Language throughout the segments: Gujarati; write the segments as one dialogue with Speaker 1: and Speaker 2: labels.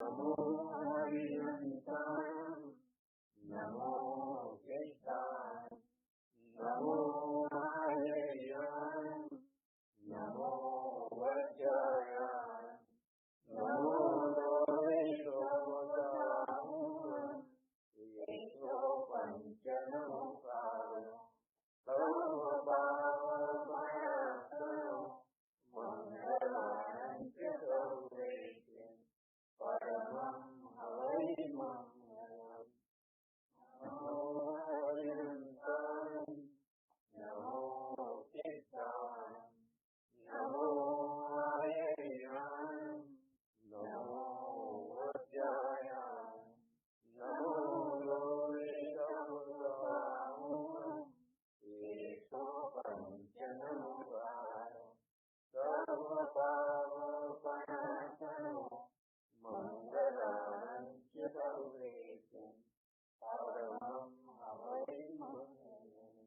Speaker 1: नमो हरिहंसाय नमो केशाय नमो आर्याय नमो वज्राय नमो येषो पंचनमुखाय सर्वभावपरायणो मंगलाय सर्वेभ्यः परमं हवै मंगलम् नमो हरिहंसाय नमो केशाय नमो आर्याय नमो वज्राय नमो येषो पंचनमुखाय सर्वभावपरायणो मंगलाय सर्वेभ्यः परमं हवै मंगलम्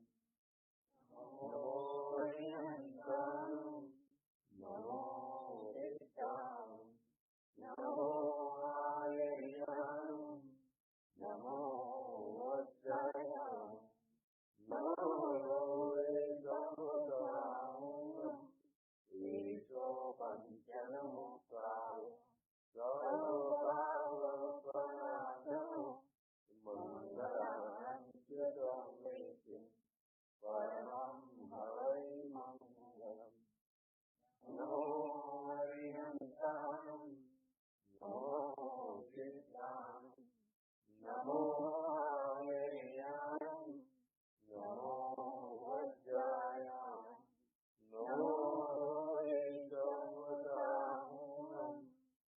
Speaker 1: नमो हरिहंसाय नमो केशाय नमो आर्याय नमो वज्राय नमो येषो पंचनमुखाय सर्वभावपरायणो मंगलाय सर्वेभ्यः परमं हवै मंगलम् नमो हरिहंसाय नमो केशाय नमो आर्याय नमो वज्राय नमो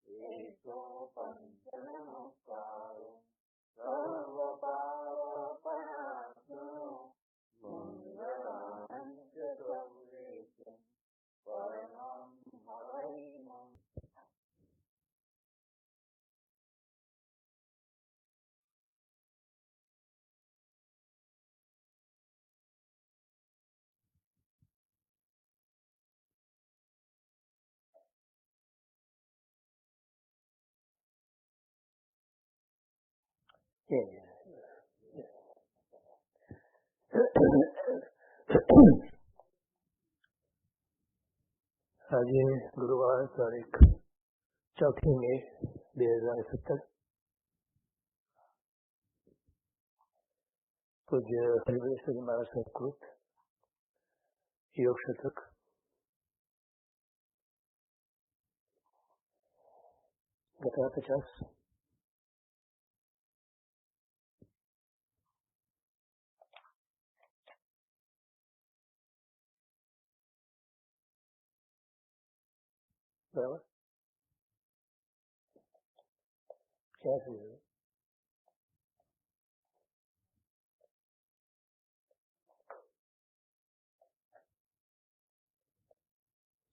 Speaker 1: येषो पंचनमुखाय सर्वभावपरायणो मंगलाय सर्वेभ्यः परमं हवै मंगलम्
Speaker 2: આજે ગુરુવાર તારીખ 4 મે 2017 પૂજ્ય હરિભક્ત મહારાજ સંસ્કૃત યોગ શતક ગતા 50 બરાબર ક્યાં સુધી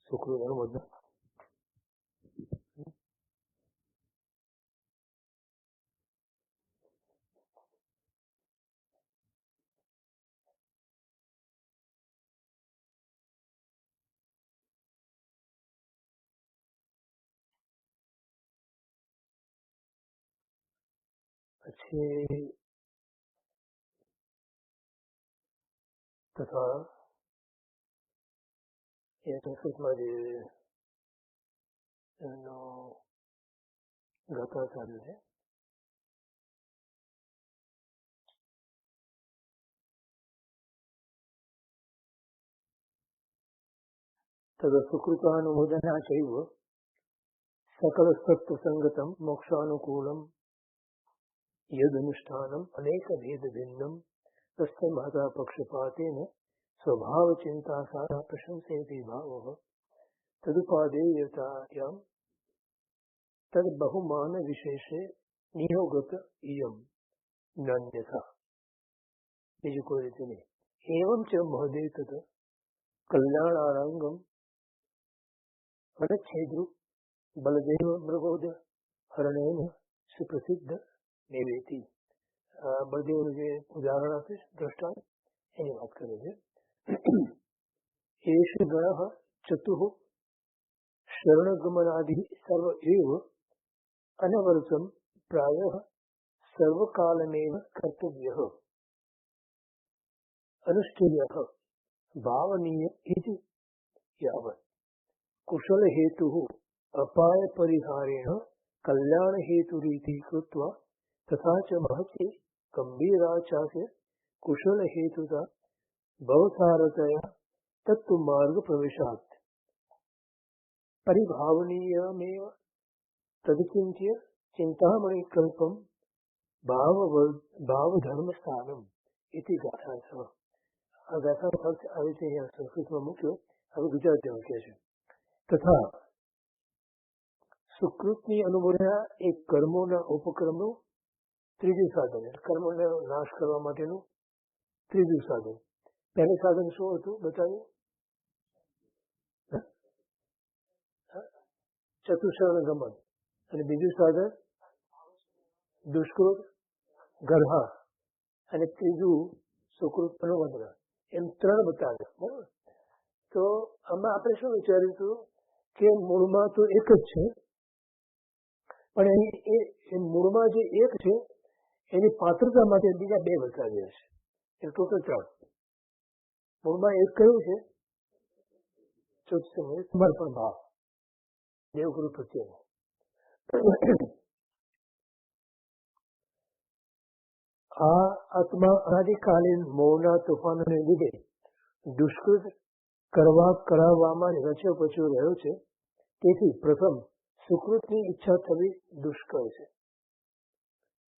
Speaker 2: શુક્રવાર બધું પછી તથા એ સંસ્કૃતમાં જે એનો ગાથા ચાલુ છે तद सुकृतानुमोदना चैव सकलसत्प्रसंगतं मोक्षानुकूलं यदनुष्ठानम् अनेकभेदभिन्नं तस्य महता पक्षपातेन स्वभावचिन्तासारः प्रशंसयति भावः तदुपादेयतायां तद्बहुमानविशेषे नियोगत इयं नान्यथा બીજું કોઈ રીતે નહીં. एवं च महोदय तत् कल्याणारंगम अनच्छेद्रु बलदेव मृगोद हरणेन सुप्रसिद्ध निवेती. बलदेवનું જે ઉદાહરણ આપે છે દ્રષ્ટાંત એની વાત કરે છે. एष गणः चतुः शरणगमनादि सर्व एव अनवरतम प्रायः सर्वकालमेव कर्तव्यः अनुष्ठेयः भावनीय इति यावत् कुशल हेतुः अपाय परिहारेण कल्याण हेतुरीति कृत्वा तथा च महति गंभीरा चास्य कुशल हेतुता भवसारतया तत्तु मार्ग प्रवेशात् परिभावनीयमेव तदचिन्त्य चिंतामणि कल्पम भाव स्थानम इति गाथार्थः આ ગાથાનો અર્થ આ રીતે અહીંયા સંસ્કૃતમાં મૂક્યો. હવે ગુજરાતીમાં કહે છે તથા સુકૃતની અનુભૂતિના એક કર્મોના ઉપક્રમનું ત્રીજું સાધન, કર્મોને નાશ કરવા માટેનું ત્રીજું સાધન. પહેલું સાધન શું હતું બતાવ્યું? ચતુષ્ણ ગમન. અને બીજું સાધન દુષ્કૃત ગર્હા અને ત્રીજું સુકૃત અનુબંધના. એમ ત્રણ બતાવ્યા. બરાબર. તો આમાં આપણે શું વિચાર્યું હતું કે મૂળમાં તો એક જ છે, પણ એ મૂળમાં જે એક છે એની પાત્રતા માટે બીજા બે બતાવ્યા છે. એ ટોટલ ત્રણ. મૂળમાં એક કયું છે? સમર્પણ ભાવ દેવગુરુ પ્રત્યેનો. આ આત્મા અનાદિકાલીન મોહના તોફાનોને લીધે દુષ્કૃત કરાવવામાં રચ્યો પચ્યો રહ્યો છે. તેથી પ્રથમ સુકૃતની ઈચ્છા થવી દુષ્કર છે.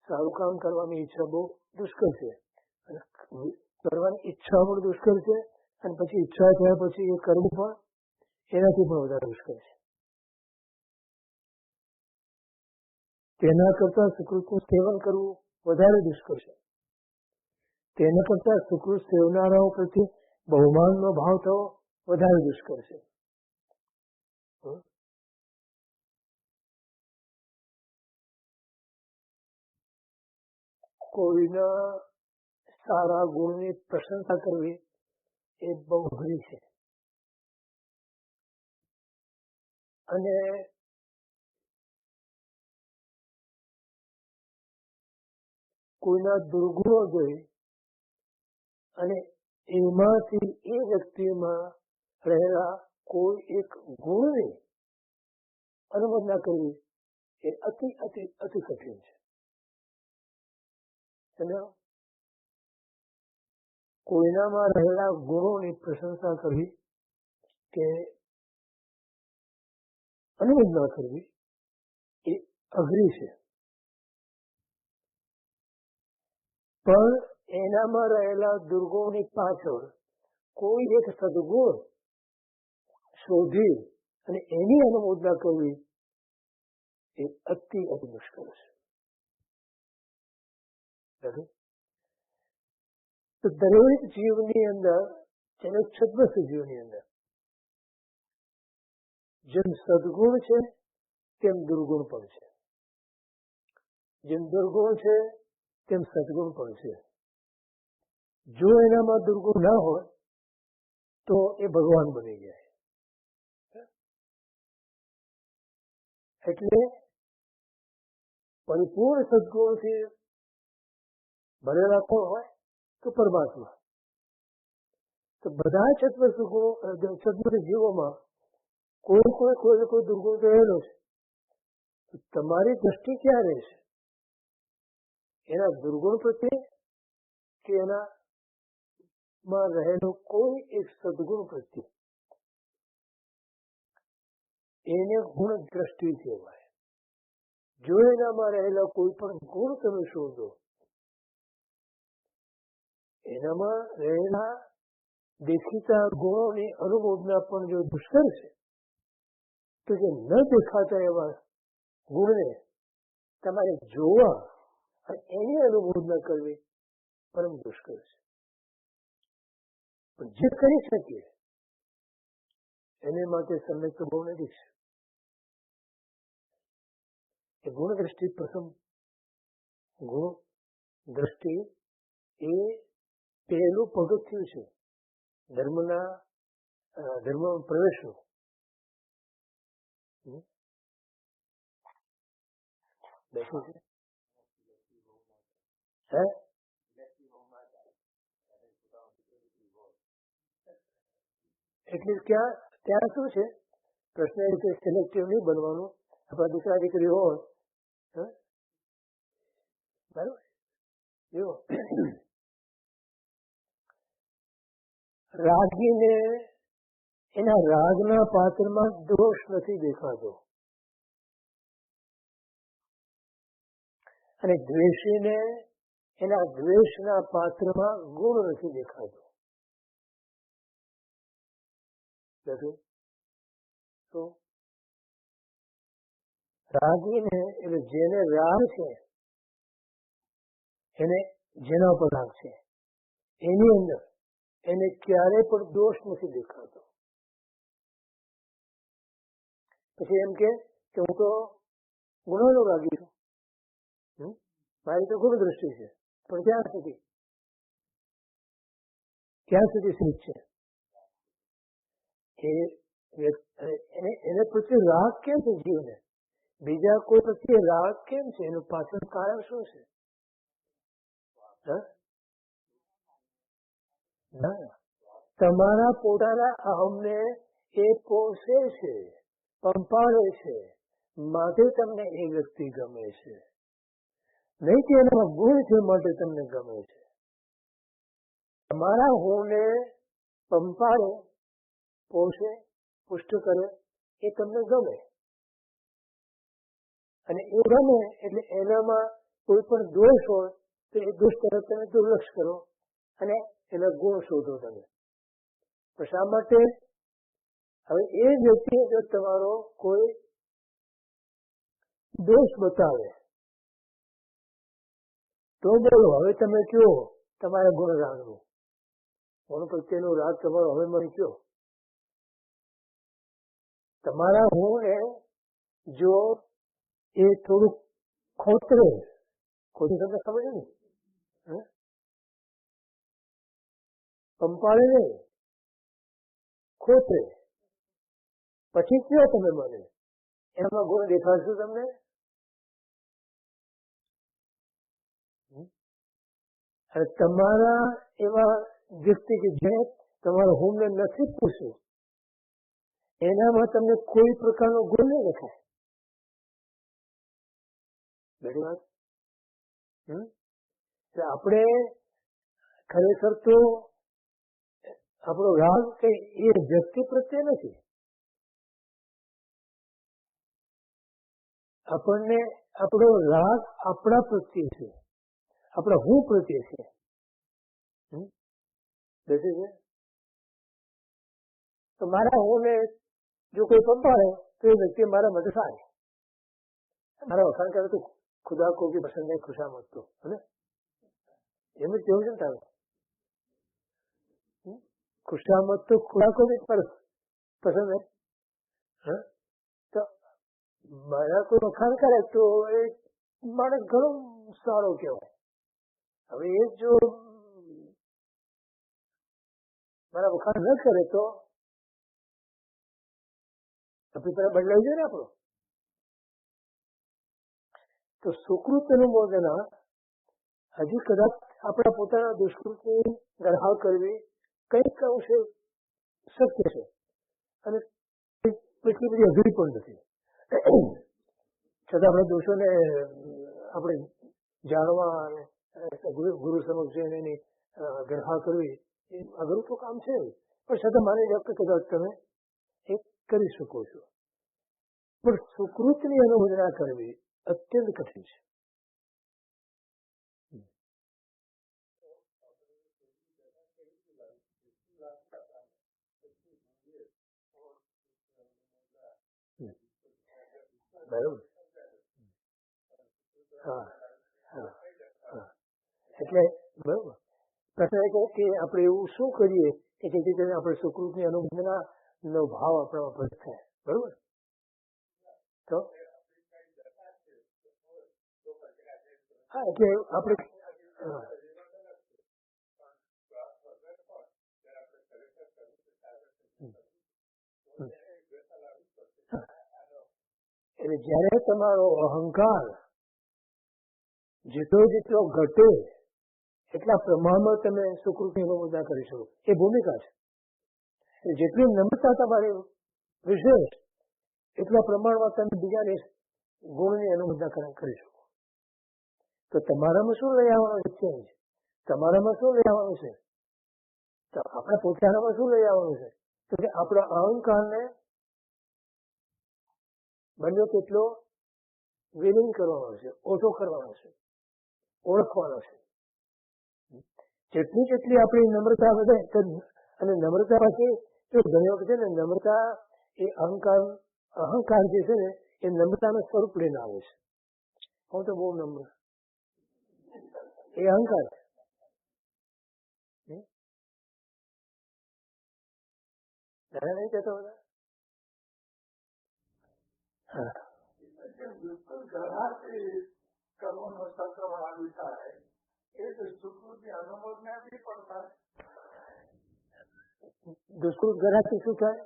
Speaker 2: સારું કામ કરવાની ઈચ્છા બહુ દુષ્કર છે, અને કરવાની ઈચ્છા પણ દુષ્કર છે, અને પછી ઈચ્છા થયા પછી એ કરવું પણ એનાથી પણ વધારે દુષ્કર છે. તેના કરતા સુકૃતનું સેવન કરવું વધારે દુષ્કર છે. તેના કરતા સુકૃત સેવનારાઓ પ્રત્યે બહુમાનનો ભાવ થવો વધારે દુષ્કર છે. કોઈના સારા ગુણની પ્રશંસા કરવી એ બહુ અઘરી છે. અને કોઈના દુર્ગુણો જોઈ અને એમાંથી એ વ્યક્તિમાં રહેલા કોઈ એક ગુણની અનુમોદના કરવી એ અતિ અતિ અતિ કઠિન છે. કોઈનામાં રહેલા ગુણોની પ્રશંસા કરવી કે અનુમોદના કરવી એ અઘરી છે. પણ એનામાં રહેલા દુર્ગુણની પાછળ કોઈ એક સદગુણ શોધી અને એની અનુમોદના કરવી એ અતિ અતિ મુશ્કેલ છે. તો દરેક જીવની અંદર, દરેક છદ્મસ્થ જીવની અંદર જેમ સદગુણ છે તેમ દુર્ગુણ પણ છે, જેમ દુર્ગુણ છે તેમ સદગુણ પણ છે. જો એનામાં દુર્ગુણ ના હોય તો એ ભગવાન બની જાય. એટલે પરિપૂર્ણ સદગુણથી ભરેલા કોણ હોય તો પરમાત્મા. તો બધા છદ્મસ્થ જીવોમાં કોઈ દુર્ગુણ રહેલો છે. તો તમારી દ્રષ્ટિ ક્યાં રહેશે? એના દુર્ગુણ પ્રત્યે કે એનામાં રહેલો કોઈ એક સદગુણ પ્રત્યે? એને ગુણ દ્રષ્ટિ કહેવાય. જો એનામાં રહેલા કોઈ પણ ગુણ તમે શોધો, એનામાં રહેલા દેખીતા ગુણોની અનુમોદના પણ જો દુષ્કર છે, તો જે ન દેખાતા એવા ગુણને તમારે જોવા અને એની અનુમોદના કરવી પરમ દુષ્કર છે. પણ જે કરી શકીએ એને માટે સમય તો બહુ નથી છે. એ ગુણ દ્રષ્ટિ, પ્રથમ ગુણ દ્રષ્ટિ એ પહેલું પગથિયું છે ધર્મ પ્રવેશનું. બેઠું છે હે એટલે ત્યાં શું છે પ્રશ્ન એ રીતે સિલેક્ટિવ નહીં બનવાનું. આપણા દીકરા દીકરી હોય બરાબર જો રાગીને એના રાગના પાત્રમાં દોષ નથી દેખાતો અને દ્વેષીને એના દ્વેષના પાત્રમાં ગુણ નથી દેખાતો. તો રાગીને એટલે જેને રાગ છે એને જેના પર રાગ છે એની અંદર એને ક્યારેય પણ દોષ નથી દેખાતો. પછી એમ કે હું તો ગુણોનો રાગી છું, મારી તો ગુણ દ્રષ્ટિ છે, પણ ક્યાં સુધી સ્થિત છે એને પ્રત્યે રાગ કેમ છે જીવને, બીજા કોઈ પ્રત્યે રાગ કેમ છે, એનું પાછળ કારણ શું છે? તમારા પોતાના અહમને એ પોષે છે, પંપાળે છે, માટે તમને એ વ્યક્તિ ગમે છે, નહીં કે એના ગુણ છે માટે તમને ગમે છે. તમારા હોને પંપાળે, પોષે, પુષ્ટ કરે એ તમને ગમે અને એ ગમે એટલે એનામાં કોઈ પણ દોષ હોય તો એ દોષ તરફ તમે દુર્લક્ષ કરો અને એના ગુણ શોધો તમે. પણ શા માટે? હવે એ વ્યક્તિ જો તમારો કોઈ દોષ બતાવે તો બોલો હવે તમે કયો તમારા ગુણ રાગનું ગુણ પ્રત્યેનો રાગ તમારો હવે મને કયો. તમારા હું જો એ થોડુંક ખોતરે, ખોટી તમને ખબર છે ને, પંપાળે નહીં, ખોતરે, પછી કયો તમે મને, એમાં ગુણ દેખાડશું તમને? અને તમારા એવા વ્યક્તિ કે જે તમારા હોમને નથી પૂછ્યું એનામાં તમને કોઈ પ્રકારનો ગુણ નહીં દેખાય. બધી વાત આપણે ખરેખર તો આપણો રાગ કઈ એ વ્યક્તિ પ્રત્યે નથી, આપણને આપણો રાગ આપણા પ્રત્યે છે, આપણા હું પ્રત્યે છે. તો મારા હું ને જો કોઈ પંપાળે તો એ વ્યક્તિ મારા મદદ થાય, મારા વખાણ કરે તો ખુદા કો ભી પસંદ है खुशामद तो है એમ જ કેવું છે ને તારે, खुशामद तो खुदा को भी पसंद है. તો મારા કોઈ વખાણ કરે તો એ માણસ ઘણો સારો કહેવાય. હવે એ જો મારા વખાણ ન કરે તો અભિપ્રાય બદલાઈ જાય ને આપણો. તો સુકૃત અનુમોદના હજી કદાચ આપણા પોતાના દુષ્કૃતની ગણહાર કરવી કંઈક અંશે શક્ય છે અને એટલી બધી અઘરી પણ નથી. છતાં આપણા દોષોને આપણે જાણવા અને ગુરુ સમક્ષ જઈને એની ગણહાર કરવી એ અઘરું તો કામ છે, પણ છતાં માની લો કે કદાચ તમે એ કરી શકો છો. પણ સુકૃતની અનુમોદના કરવી અત્યંત કઠિન છે. બરાબર. હા હા હા એટલે બરાબર પ્રશ્ન એ કે આપણે એવું શું કરીએ કે જેથી કરીને આપણે સુકૃતની અનુમોદના નો ભાવ આપણામાં પ્રગટ થાય. બરોબર. તો હા એટલે આપણે એટલે જયારે તમારો અહંકાર જેટલો ઘટે એટલા પ્રમાણમાં તમે સુકૃતિ અનુમોદના કરી શકો. એ ભૂમિકા છે. જેટલી નમ્રતા તમારી વિશેષ એટલા પ્રમાણમાં તમે બીજાને ગુણની અનુમોદના કરી શકો. તો તમારામાં શું લઈ આવવાનું છે? તમારામાં શું લઈ આવવાનું છે? તો આપણે પોતાનામાં શું લઈ આવવાનું છે? તો કે આપણા અહંકારને બન્યો તેટલો વિલીન કરવાનો છે, ઓછો કરવાનો છે, ઓળખવાનો છે. જેટલી આપણી નમ્રતા વધે, અને નમ્રતા પછી ઘણી વખત છે ને, નમ્રતા એ અહંકાર જે છે ને એ નમ્રતાનું સ્વરૂપ લઈને આવે છે. હું તો બહુ નમ્ર, એ અહંકાર છે. નહીં કહેતો બધા.
Speaker 1: બિલકુલ ઘરાથી કર્મનો સંક્રમણ આવી થાય એ તો સુકૃતિ અનુમોદના બી પણ થાય.
Speaker 2: દુષ્કૃત ઘરાથી શું થાય?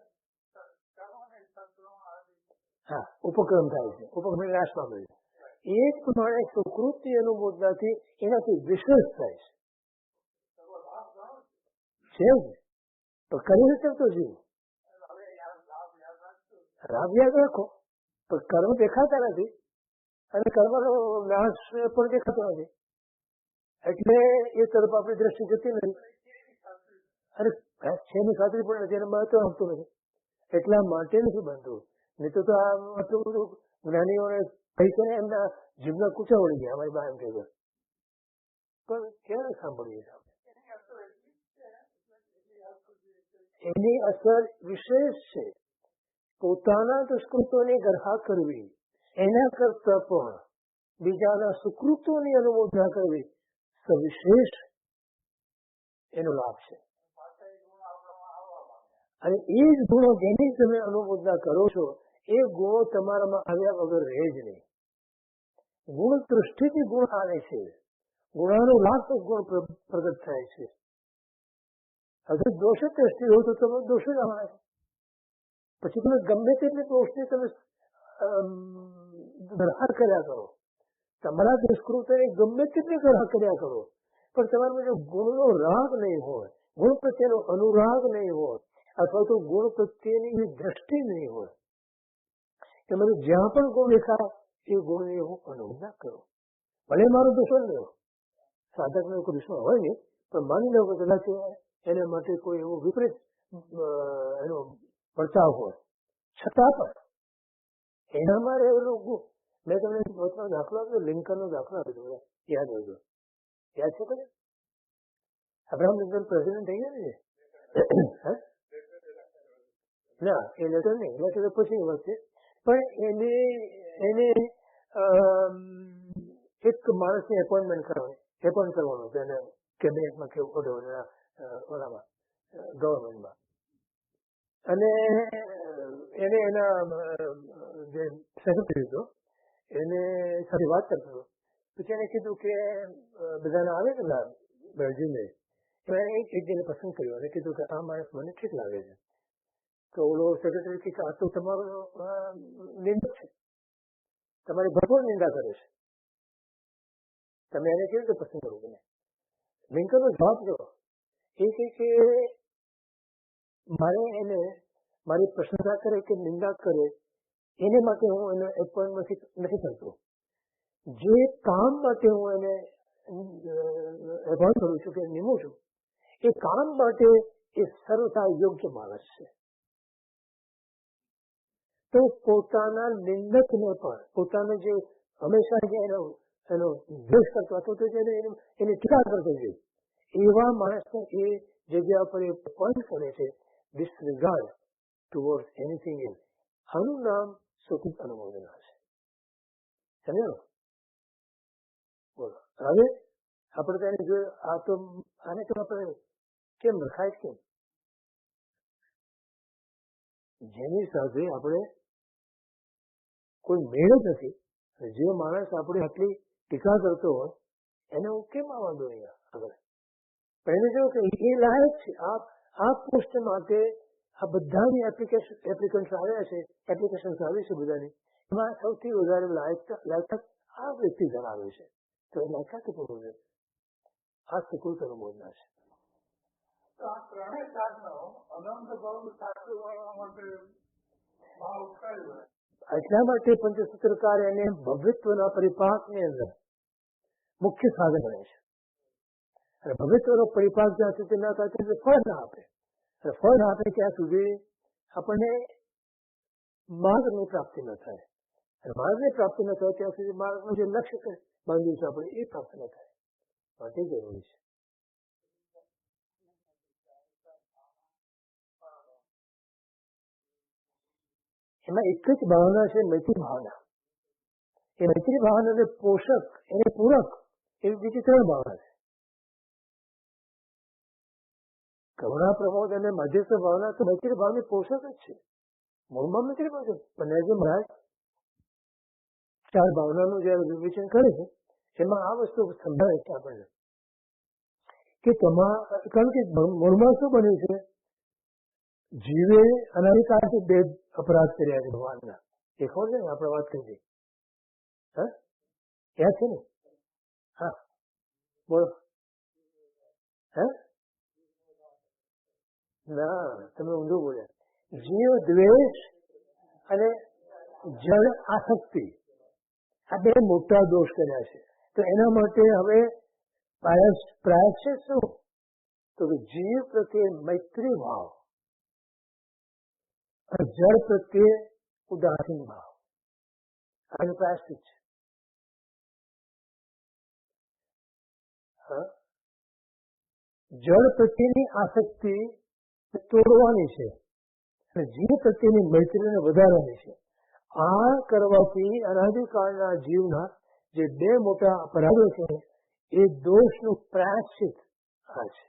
Speaker 2: હા, ઉપક્રમ થાય છે. ઉપક્રમ નાશ પામે છે. એ જ પ્રમાણે સુકૃતિ અનુમોદનાથી એનાથી વિશેષ થાય છે. તો કરી નથી શકતો જીવ. લાભ યાદ રાખો, પણ કર્મ દેખાતા નથી અને કર્મનો નાશ પણ દેખાતો નથી, એટલે એ તરફ આપણી દ્રષ્ટિ જતી નથી. અને છેની ખાતરી પણ નથી, એને મહત્વ આપતું નથી. એટલા માટે નથી બનતું. નહીં તો આટલું બધું જ્ઞાનીઓને કહી છે ને એમના જીવના કૂચા વળી ગયા. અમારી બા એમ કહે પણ ક્યારે સાંભળીએ? એની અસર વિશેષ છે. પોતાના દુષ્કૃતોની ગરહા કરવી એના કરતા પણ બીજાના સુકૃતોની અનુમોદના કરવી સવિશેષ એનો લાભ છે. અને એ જ ગુણો જેની તમે અનુમોદના કરો છો એ ગુણો તમારામાં આવ્યા વગર રહે જ નહીં. ગુણ દૃષ્ટિથી ગુણ આવે છે, ગુણાનુલાપ ગુણ પ્રગટ થાય છે. અગર દોષ દ્રષ્ટિ હોય તો તમે દોષ જ આવવાના છે. પછી તમે ગમે તેટલી દોષની તમે ગ્રહણ કર્યા કરો, તમારા દુષ્કૃતોને ગમે તેટલી ગ્રહણ કર્યા કરો, પણ તમારામાં જો ગુણનો રાગ નહીં હોય, ગુણ પ્રત્યેનો અનુરાગ નહીં હોય, અથવા તો ગુણ પ્રત્યેની દ્રષ્ટિ નહીં હોય, તમારે જ્યાં પણ ગુણ દેખાય એ ગુણની હું અનુમોદના કરો. ભલે મારો દુશ્મન લેવો, સાધકનો કોઈ દુશ્મન હોય નહીં, પણ માની લો કે કદાચ એને માટે કોઈ એવો વિપરીત એનો વર્તાવ હોય, છતાં પણ એનામાં રહેલું ગુણ. મેં તમને દાખલો આપ્યો, લિંકનનો દાખલો આપ્યો, યાદ હોય તો. યાદ છે કદાચ? અબ્રાહમ લિંકન પ્રેસિડેન્ટ થઈ ગયા ને? ના, એ લેટર નહીં, લેટર તો પછી વાત છે. પણ એને એક માણસની એપોઇન્ટ કરવાનો છે એને કેબિનેટમાં કે ઓલામાં ગવર્મેન્ટમાં. અને એને એના જે સેક્રેટરી હતો એને સાથે વાત કરતો હતો. પછી એને કીધું કે બધાને આવે કે બેલ્જિયમને એક જણને પસંદ કર્યો અને કીધું કે આ માણસ મને ઠીક લાગે છે. તો ઓલો સેક્રેટરી કે આ તો તમારો નિંદક છે, તમારી ભરપૂર નિંદા કરે છે, તમે એને કેવી રીતે પસંદ કરો? તમે લિંકનનો જવાબ દો. એ કે મારે એને મારી પ્રશંસા કરે કે નિંદા કરે એને માટે હું એને એપોઇન્ટમેન્ટ નથી કરતો. જે કામ માટે હું એને એપોઇન્ટ કરું છું કે નિમું છું, એ કામ માટે એ સર્વથા યોગ્ય માણસ છે. તો પોતાના નિંદકને પણ, પોતાને જે હંમેશા જે એનો દ્વેષ કરતો અથવા તો એની ટીકા કરતો છે, એવા માણસને એ જગ્યા પર એ પોઈન્ટ કરે છે, ડિસરિગાર્ડ ટુવર્ડ્સ એનીથિંગ એલ્સ. આનું નામ સુકૃત અનુમોદના છે. સમજાણો? બોલો. હવે આપણે તેને જોયું, આ તો આને તો આપણે કેમ રખાય કેમ? જેની સાથે આપણે કોઈ મેળ જ નથી, જે માણસ આપણે આટલી ટીકા કરતો હોય એને હું કેમ આવવા દઉં અહીંયા આગળ? એને જો કે એ લાયક છે, આ પોસ્ટ માટે આ બધાની એપ્લિકેશન્સ આવ્યા છે, એપ્લિકેશન્સ આવી છે બધાની, એમાં સૌથી વધારે લાયકાત આ વ્યક્તિ ધરાવે છે. તો એ લાયકાત પૂર્ણ આ સુકૃત અનુમોદના છે.
Speaker 1: તો આ ત્રણેય સાધનો અનંત ભાવ સાચું વાળવા માટે ભાવ ઉઠાડ્યો.
Speaker 2: એટલા માટે પંચસૂત્રકાર એને ભવ્યત્વના પરિપાકની અંદર મુખ્ય સાધન ગણે છે. અને ભવ્યત્વનો પરિપાક જ્યાં સુધી ના થાય ત્યાં ફળ ના આપે. અને ફળ ના આપે ત્યાં સુધી આપણને માર્ગની પ્રાપ્તિ ન થાય. અને માર્ગની પ્રાપ્તિ ન થાય ત્યાં સુધી માર્ગનું જે લક્ષ્ય બાંધ્યું છે આપણે એ પ્રાપ્ત ન થાય. માટે જરૂરી છે. એમાં એક જ ભાવના છે, મૈત્રી ભાવના. એ મૈત્રી ભાવનાને પોષક, એને પૂરક એવી બીજી ત્રણ ભાવના છે. કરુણા, પ્રમોદ અને મધ્યસ્થ ભાવના તો મૈત્રી ભાવની પોષક જ છે. મૂળમાં મૈત્રી ભાવ છે. પણ જે મહારાજ ચાર ભાવનાનું જયારે વિવેચન કરે છે એમાં આ વસ્તુ સમજાવે છે આપણને કે કારણ કે મૂળમાં શું બન્યું છે, જીવે અનાધિકારથી બે અપરાધ કર્યા છે ભગવાનના. એ ખબર છે ને, આપણે વાત કરી હતી. હા, યાદ છે ને? હા, બોલો. હા, ના, તમે ઊંધું બોલ્યા. જીવ દ્વેષ અને જળ આસક્તિ આ બે મોટા દોષ કર્યા છે. તો એના માટે હવે પ્રાયશ્ચિત શું? તો કે જીવ પ્રત્યે મૈત્રી ભાવ અને જળ પ્રત્યે ઉદાસીન ભાવ. આનું પ્રાયશ્ચિત છે. જળ પ્રત્યેની આસક્તિ તોડવાની છે અને જીવ પ્રત્યેની મૈત્રીને વધારવાની છે. આ કરવાથી અનાદિકાળના જીવના જે બે મોટા અપરાધો છે એ દોષનું પ્રાયશ્ચિત આ છે.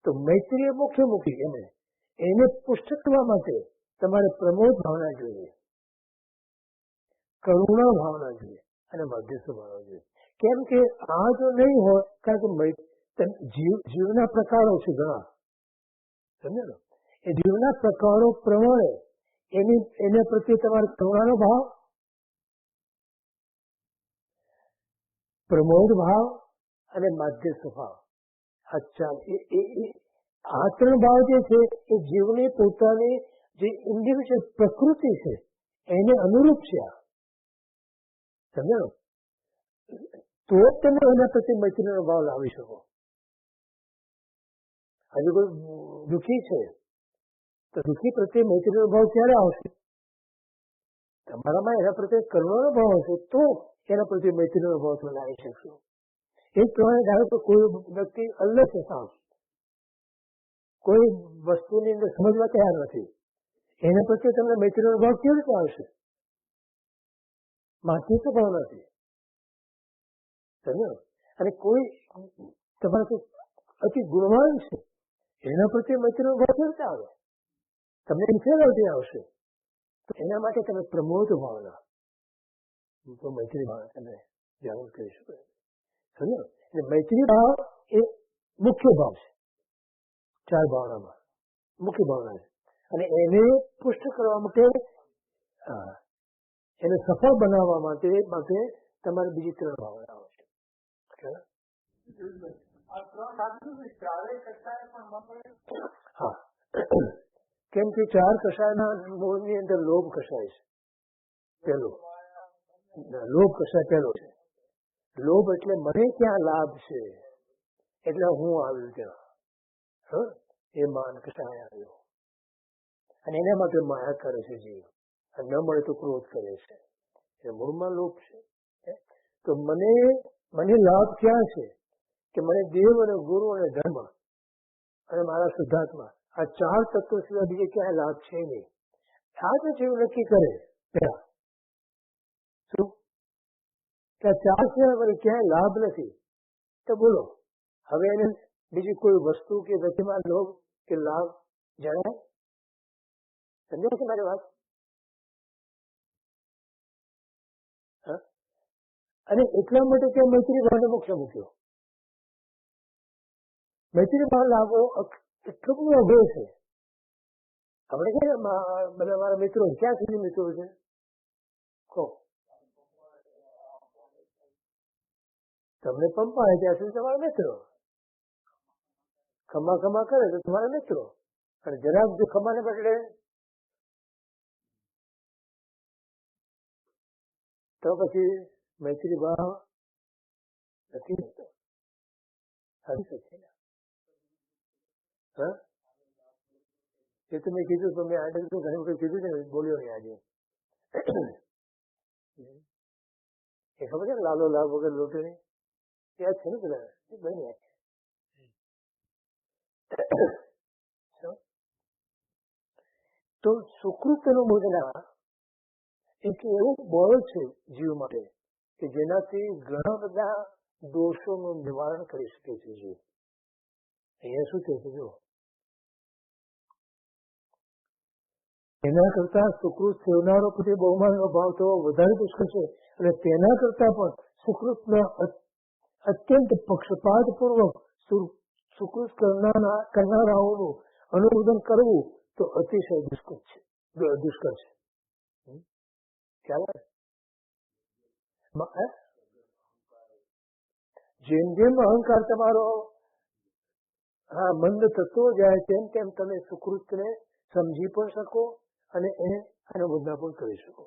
Speaker 2: તો મૈત્રી મુખ્ય મૂકી એને પુષ્ટ કરવા માટે તમારે પ્રમોદ ભાવના જોઈએ, કરુણા ભાવના જોઈએ અને મધ્યસ્થ ભાવના જોઈએ. કેમ કે આ જો નહીં હોય, કારણ કે જીવના પ્રકારો છે ઘણા, સમજો. એ જીવના પ્રકારો પ્રમાણે એના પ્રત્યે તમારે કરુણાનો ભાવ, પ્રમોદ ભાવ અને મધ્યસ્થ ભાવ, આ ત્રણ ભાવ જે છે એ જીવની પોતાની જે ઇન્ડિવિજ્યુઅલ પ્રકૃતિ છે એને અનુરૂપ છે. આ સમજો, તો તમે એના પ્રત્યે મૈત્રીનો ભાવ લાવી શકો. હજુ કોઈ દુઃખી છે તો દુઃખી પ્રત્યે મૈત્રીનો ભાવ ક્યારે આવશે? તમારામાં એના પ્રત્યે કરુણાનો ભાવ હશે તો એના પ્રત્યે મૈત્રીનો ભાવ તમે લાવી શકશો. એ પ્રમાણે ધારો કે કોઈ વ્યક્તિ અલ્લડ છે, સાવ કોઈ વસ્તુની અંદર સમજવા તૈયાર નથી, એના પ્રત્યે તમને મૈત્રીનો ભાવ કેવી રીતે આવશે? માનસિક ભાવ નથી, સમજો. અને કોઈ તમારે અતિ ગુણવાન છે, એના પ્રત્યે મૈત્રીનો ભાવ કેવી રીતે આવે? તમને ઇન્ફેરિયોરિટી આવશે. તો એના માટે તમે પ્રમોદ ભાવના, મૈત્રી ભાવના તમે જાગૃત કરી શકો. સમજો. એટલે મૈત્રી ભાવ એ મુખ્ય ભાવ છે, ચાર ભાવનામાં મુખ્ય ભાવના છે. અને એને પુષ્ટ કરવા માટે, એને સફળ બનાવવા માટે તમારે બીજી ત્રણ ભાવનાઓ છે. હા, કેમ કે ચાર કષાયના મૂળની અંદર લોભ કષાય છે. પેલો લોભ કષાય પેલો છે. લોભ એટલે મને ક્યાં લાભ છે એટલે હું આવ્યું ત્યાં, એ માન કષાય આવ્યો. અને એના માટે માયા કરે છે જીવ, અને ન મળે તો ક્રોધ કરે છે. એ મૂળમાં લોભ છે. તો મને લાભ ક્યાં છે કે મને દેવ અને ગુરુ અને ધર્મ અને મારા શુદ્ધાત્મા આ ચાર તત્વો સિવાય બીજે ક્યાંય લાભ છે નહીં. આ તો જીવ નક્કી કરે પેલા શું કે ચાર સિવાય મને ક્યાંય લાભ નથી, તો બોલો હવે એને બીજી કોઈ વસ્તુ કે વ્યક્તિમાં લોભ કે લાભ જણાય? સમજાય છે મારી વાત? અને એટલા માટે કે મૈત્રી ભાવને મુખ્ય મૂક્યો. મૈત્રી ભાવ લાભો એટલો બધો અઘરો છે. આપણે કે બધા મારા મિત્રો ક્યાં સુધી મિત્રો છે કહો? તમને પંપાય ત્યાં સુધી તમારા મિત્રો, ખમા ખમા કરે તો તમારા મિત્રો, અને જરાક જો ખમાને બદલે તો પછી મૈત્રી ભાવ નથી રહેતો. આવી શકે હા, એ તો મેં કીધું, પણ મેં આજે તો ઘણી વખત કીધું છે, બોલ્યો નહીં આજે. એ ખબર છે ને, લાલો લાભ વગર લોટણી યાદ છે ને બધા, એ બની યાદ છે. તો સુકૃતનું મોજના એક એવું બળ છે જીવ માટે કે જેનાથી ઘણા બધા દોષોનું નિવારણ કરી શકે છે જીવ. અહીંયા શું છે જો, એના કરતા સુકૃત સેવનારો પ્રત્યે બહુમાનનો ભાવ તો વધારે પુષ્કળ છે, અને તેના કરતા પણ સુકૃતના અત્યંત પક્ષપાતપૂર્વક સુકૃત કરનારાઓનું અનુમોદન કરવું તો અતિશય દુષ્કર છે. જેમ જેમ અહંકાર તમારો મંદ થતો જાય તેમ તેમ તમે સુકૃતને સમજી પણ શકો અને એને અનુમોદના પણ કરી શકો.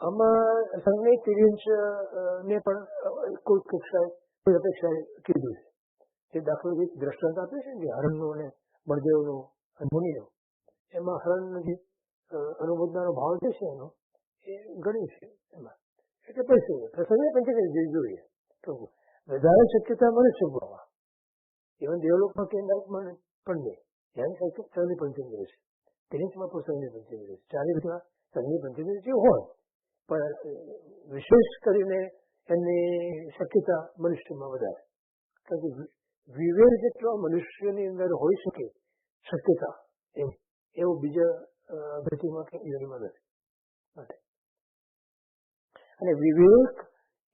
Speaker 2: આમાં સંજય તિર્યંશ ને પણ કોઈ કક્ષાએ કોઈ અપેક્ષાએ કીધું છે. જે દાખલો જે દ્રષ્ટાંત આપ્યું છે ને, હરણનું અને બળદેવનું અને મુનિનું, એમાં હરણનો જે અનુમોદનાનો ભાવ જે છે એનો એ ગણ્યું છે એમાં. એટલે પછી પ્રસંગે પંચમી જોઈએ તો વધારે શક્યતા મનુષ્ય ભાવમાં, ઇવન દેવલોકમાં કે પણ નહીં. ધ્યાન સૌની પંચમી રહેશે, તિર્યંશમાં પણ સૌની પંચમી રહેશે, ચાલી બધામાં સૌની પંચમી જે હોય, પણ વિશેષ કરીને એમની શક્યતા મનુષ્યમાં વધારે. કારણ કે વિવેક જેટલો મનુષ્યની અંદર હોઈ શકે શક્યતા એવું બીજા ગતિમાં કે યોનિમાં નથી. અને વિવેક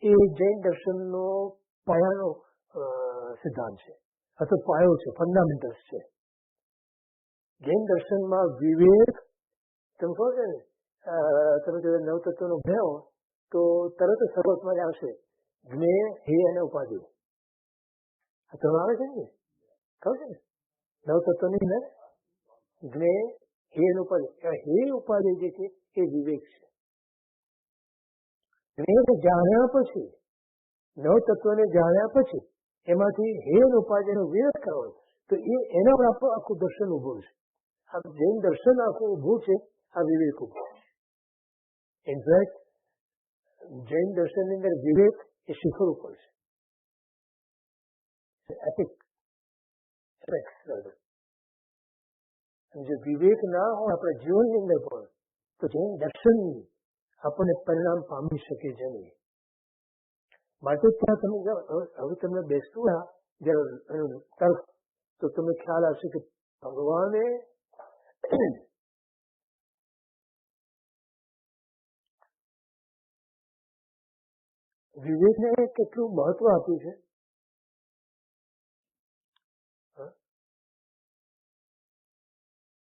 Speaker 2: એ જૈન દર્શનનો પાયાનો સિદ્ધાંત છે, અથવા પાયો છે, ફંડામેન્ટલ્સ છે. જૈન દર્શનમાં વિવેક, તમે કહો છો ને, તમે જો નવતત્વનો ભણ્યો તો તરત શરૂઆતમાં જ આવશે જ્ઞેય, હે અને ઉપાધિ. આ તો આવે છે ને, ખબર છે ને, નવતત્વની અંદર જ્ઞેય, હે અને ઉપાધિ. હે ઉપાધિ જે છે એ વિવેક છે. જ્ઞેયને જાણ્યા પછી, નવતત્વને જાણ્યા પછી એમાંથી હે અને ઉપાધિનો વિવેક કરવો તો એના પર આખું દર્શન ઉભું છે. આ જૈન દર્શન આખું ઉભું છે આ વિવેક ઉપર. ઇનફેક્ટ જૈન દર્શનની અંદર વિવેક એ શિખર ઉપર છે. જો વિવેક ના હોય આપણા જીવનની અંદર પણ તો જૈન દર્શન આપણને પરિણામ પામી શકે છે નહીં. માટે ત્યાં તમે હવે તમને બેસતું ના જયારે તર્ક તો તમને ખ્યાલ આવશે કે ભગવાને વિવેકને કેટલું મહત્વ આપ્યું છે.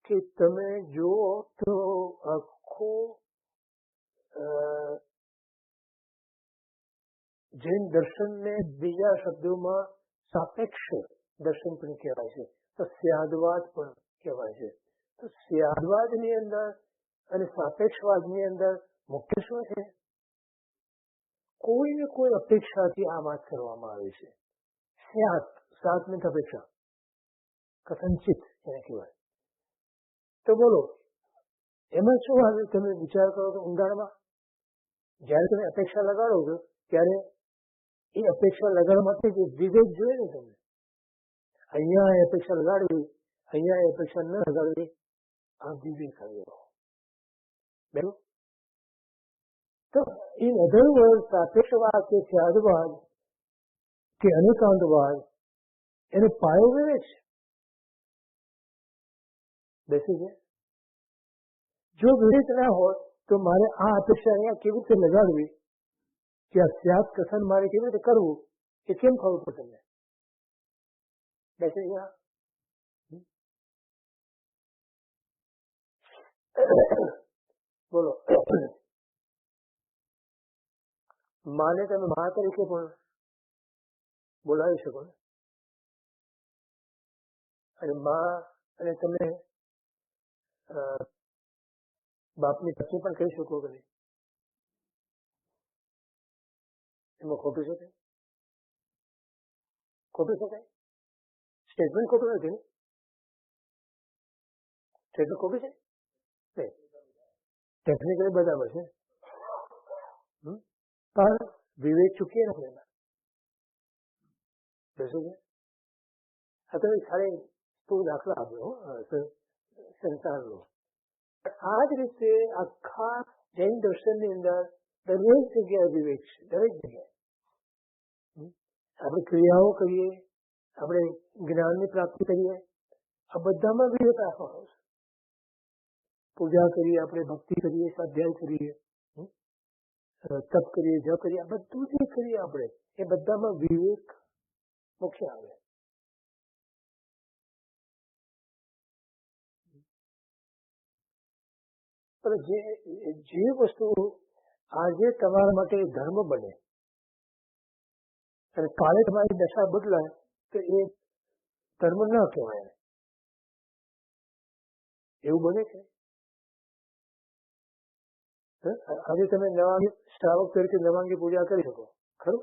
Speaker 2: કે તમે જુઓ તો આખો જૈન દર્શનને બીજા શબ્દોમાં સાપેક્ષ દર્શન પણ કહેવાય છે, તો સ્યાદવાદ પણ કહેવાય છે. તો સ્યાદવાદની અંદર અને સાપેક્ષવાદની અંદર મુખ્ય શું છે? કોઈને કોઈ અપેક્ષાથી આ વાત કરવામાં આવે છે. સાત ને અપેક્ષા, કથનચિત એને કહેવાય. તો બોલો એમાં શું આવે? તમે વિચાર કરો તો ઊંડાણમાં જયારે તમે અપેક્ષા લગાડો છો ત્યારે એ અપેક્ષા લગાડવા માટે જે વિવેક જોઈએ ને, તમે અહીંયા એ અપેક્ષા લગાડવી, અહીંયા એ અપેક્ષા ન લગાડવી, આ વિવેક આવ્યો. બરાબર? તો ઇન અધર વર્ડ સાપેક્ષવાદ કે સ્યાદવાદ કે અનેકાંતવાદ એનો પાયો વિવેક છે. બેસી છે. જો વિવેક ના હોય તો મારે આ અપેક્ષા અહીંયા કેવી રીતે લગાડવી, કે આ સ્યાદ કથન મારે કેવી રીતે કરવું એ કેમ ખબર પડે તમને? બેસી ગયા. બોલો, માને તમે મા તરીકે પણ બોલાવી શકો ને, અને મા અને તમે બાપની પત્ની પણ કહી શકો કે નહીં? એમાં ખોટું છે કે ખોટું છે? કઈ સ્ટેટમેન્ટ ખોટું નથી ને? સ્ટેટમેન્ટ ખોટું છે નહીં, ટેકનિકલી બરાબર છે, પણ વિવેક ચૂકીએ નથી એમાં. બેસો છે. આ તમે ખાલી તું દાખલા આપ્યો સંસારનો. આ જ રીતે આખા જૈન દર્શનની અંદર દરેક જગ્યાએ વિવેક છે, દરેક જગ્યાએ. આપણે ક્રિયાઓ કરીએ, આપણે જ્ઞાનની પ્રાપ્તિ કરીએ, આ બધામાં વિવેક રાખવાનો છે. પૂજા કરીએ, આપણે ભક્તિ કરીએ, સ્વાધ્યાય કરીએ, તપ કરીએ, જપ કરીએ, આ બધું જે કરીએ આપણે એ બધામાં વિવેક મુખ્ય આવે. પણ જે વસ્તુ આજે તમારા માટે ધર્મ બને અને કાલે તમારી દશા બદલાય તો એ ધર્મ ન કહેવાય. એવું બને છે. આજે તમે નવાંગી શ્રાવક તરીકે નવાંગી પૂજા કરી શકો, ખરું?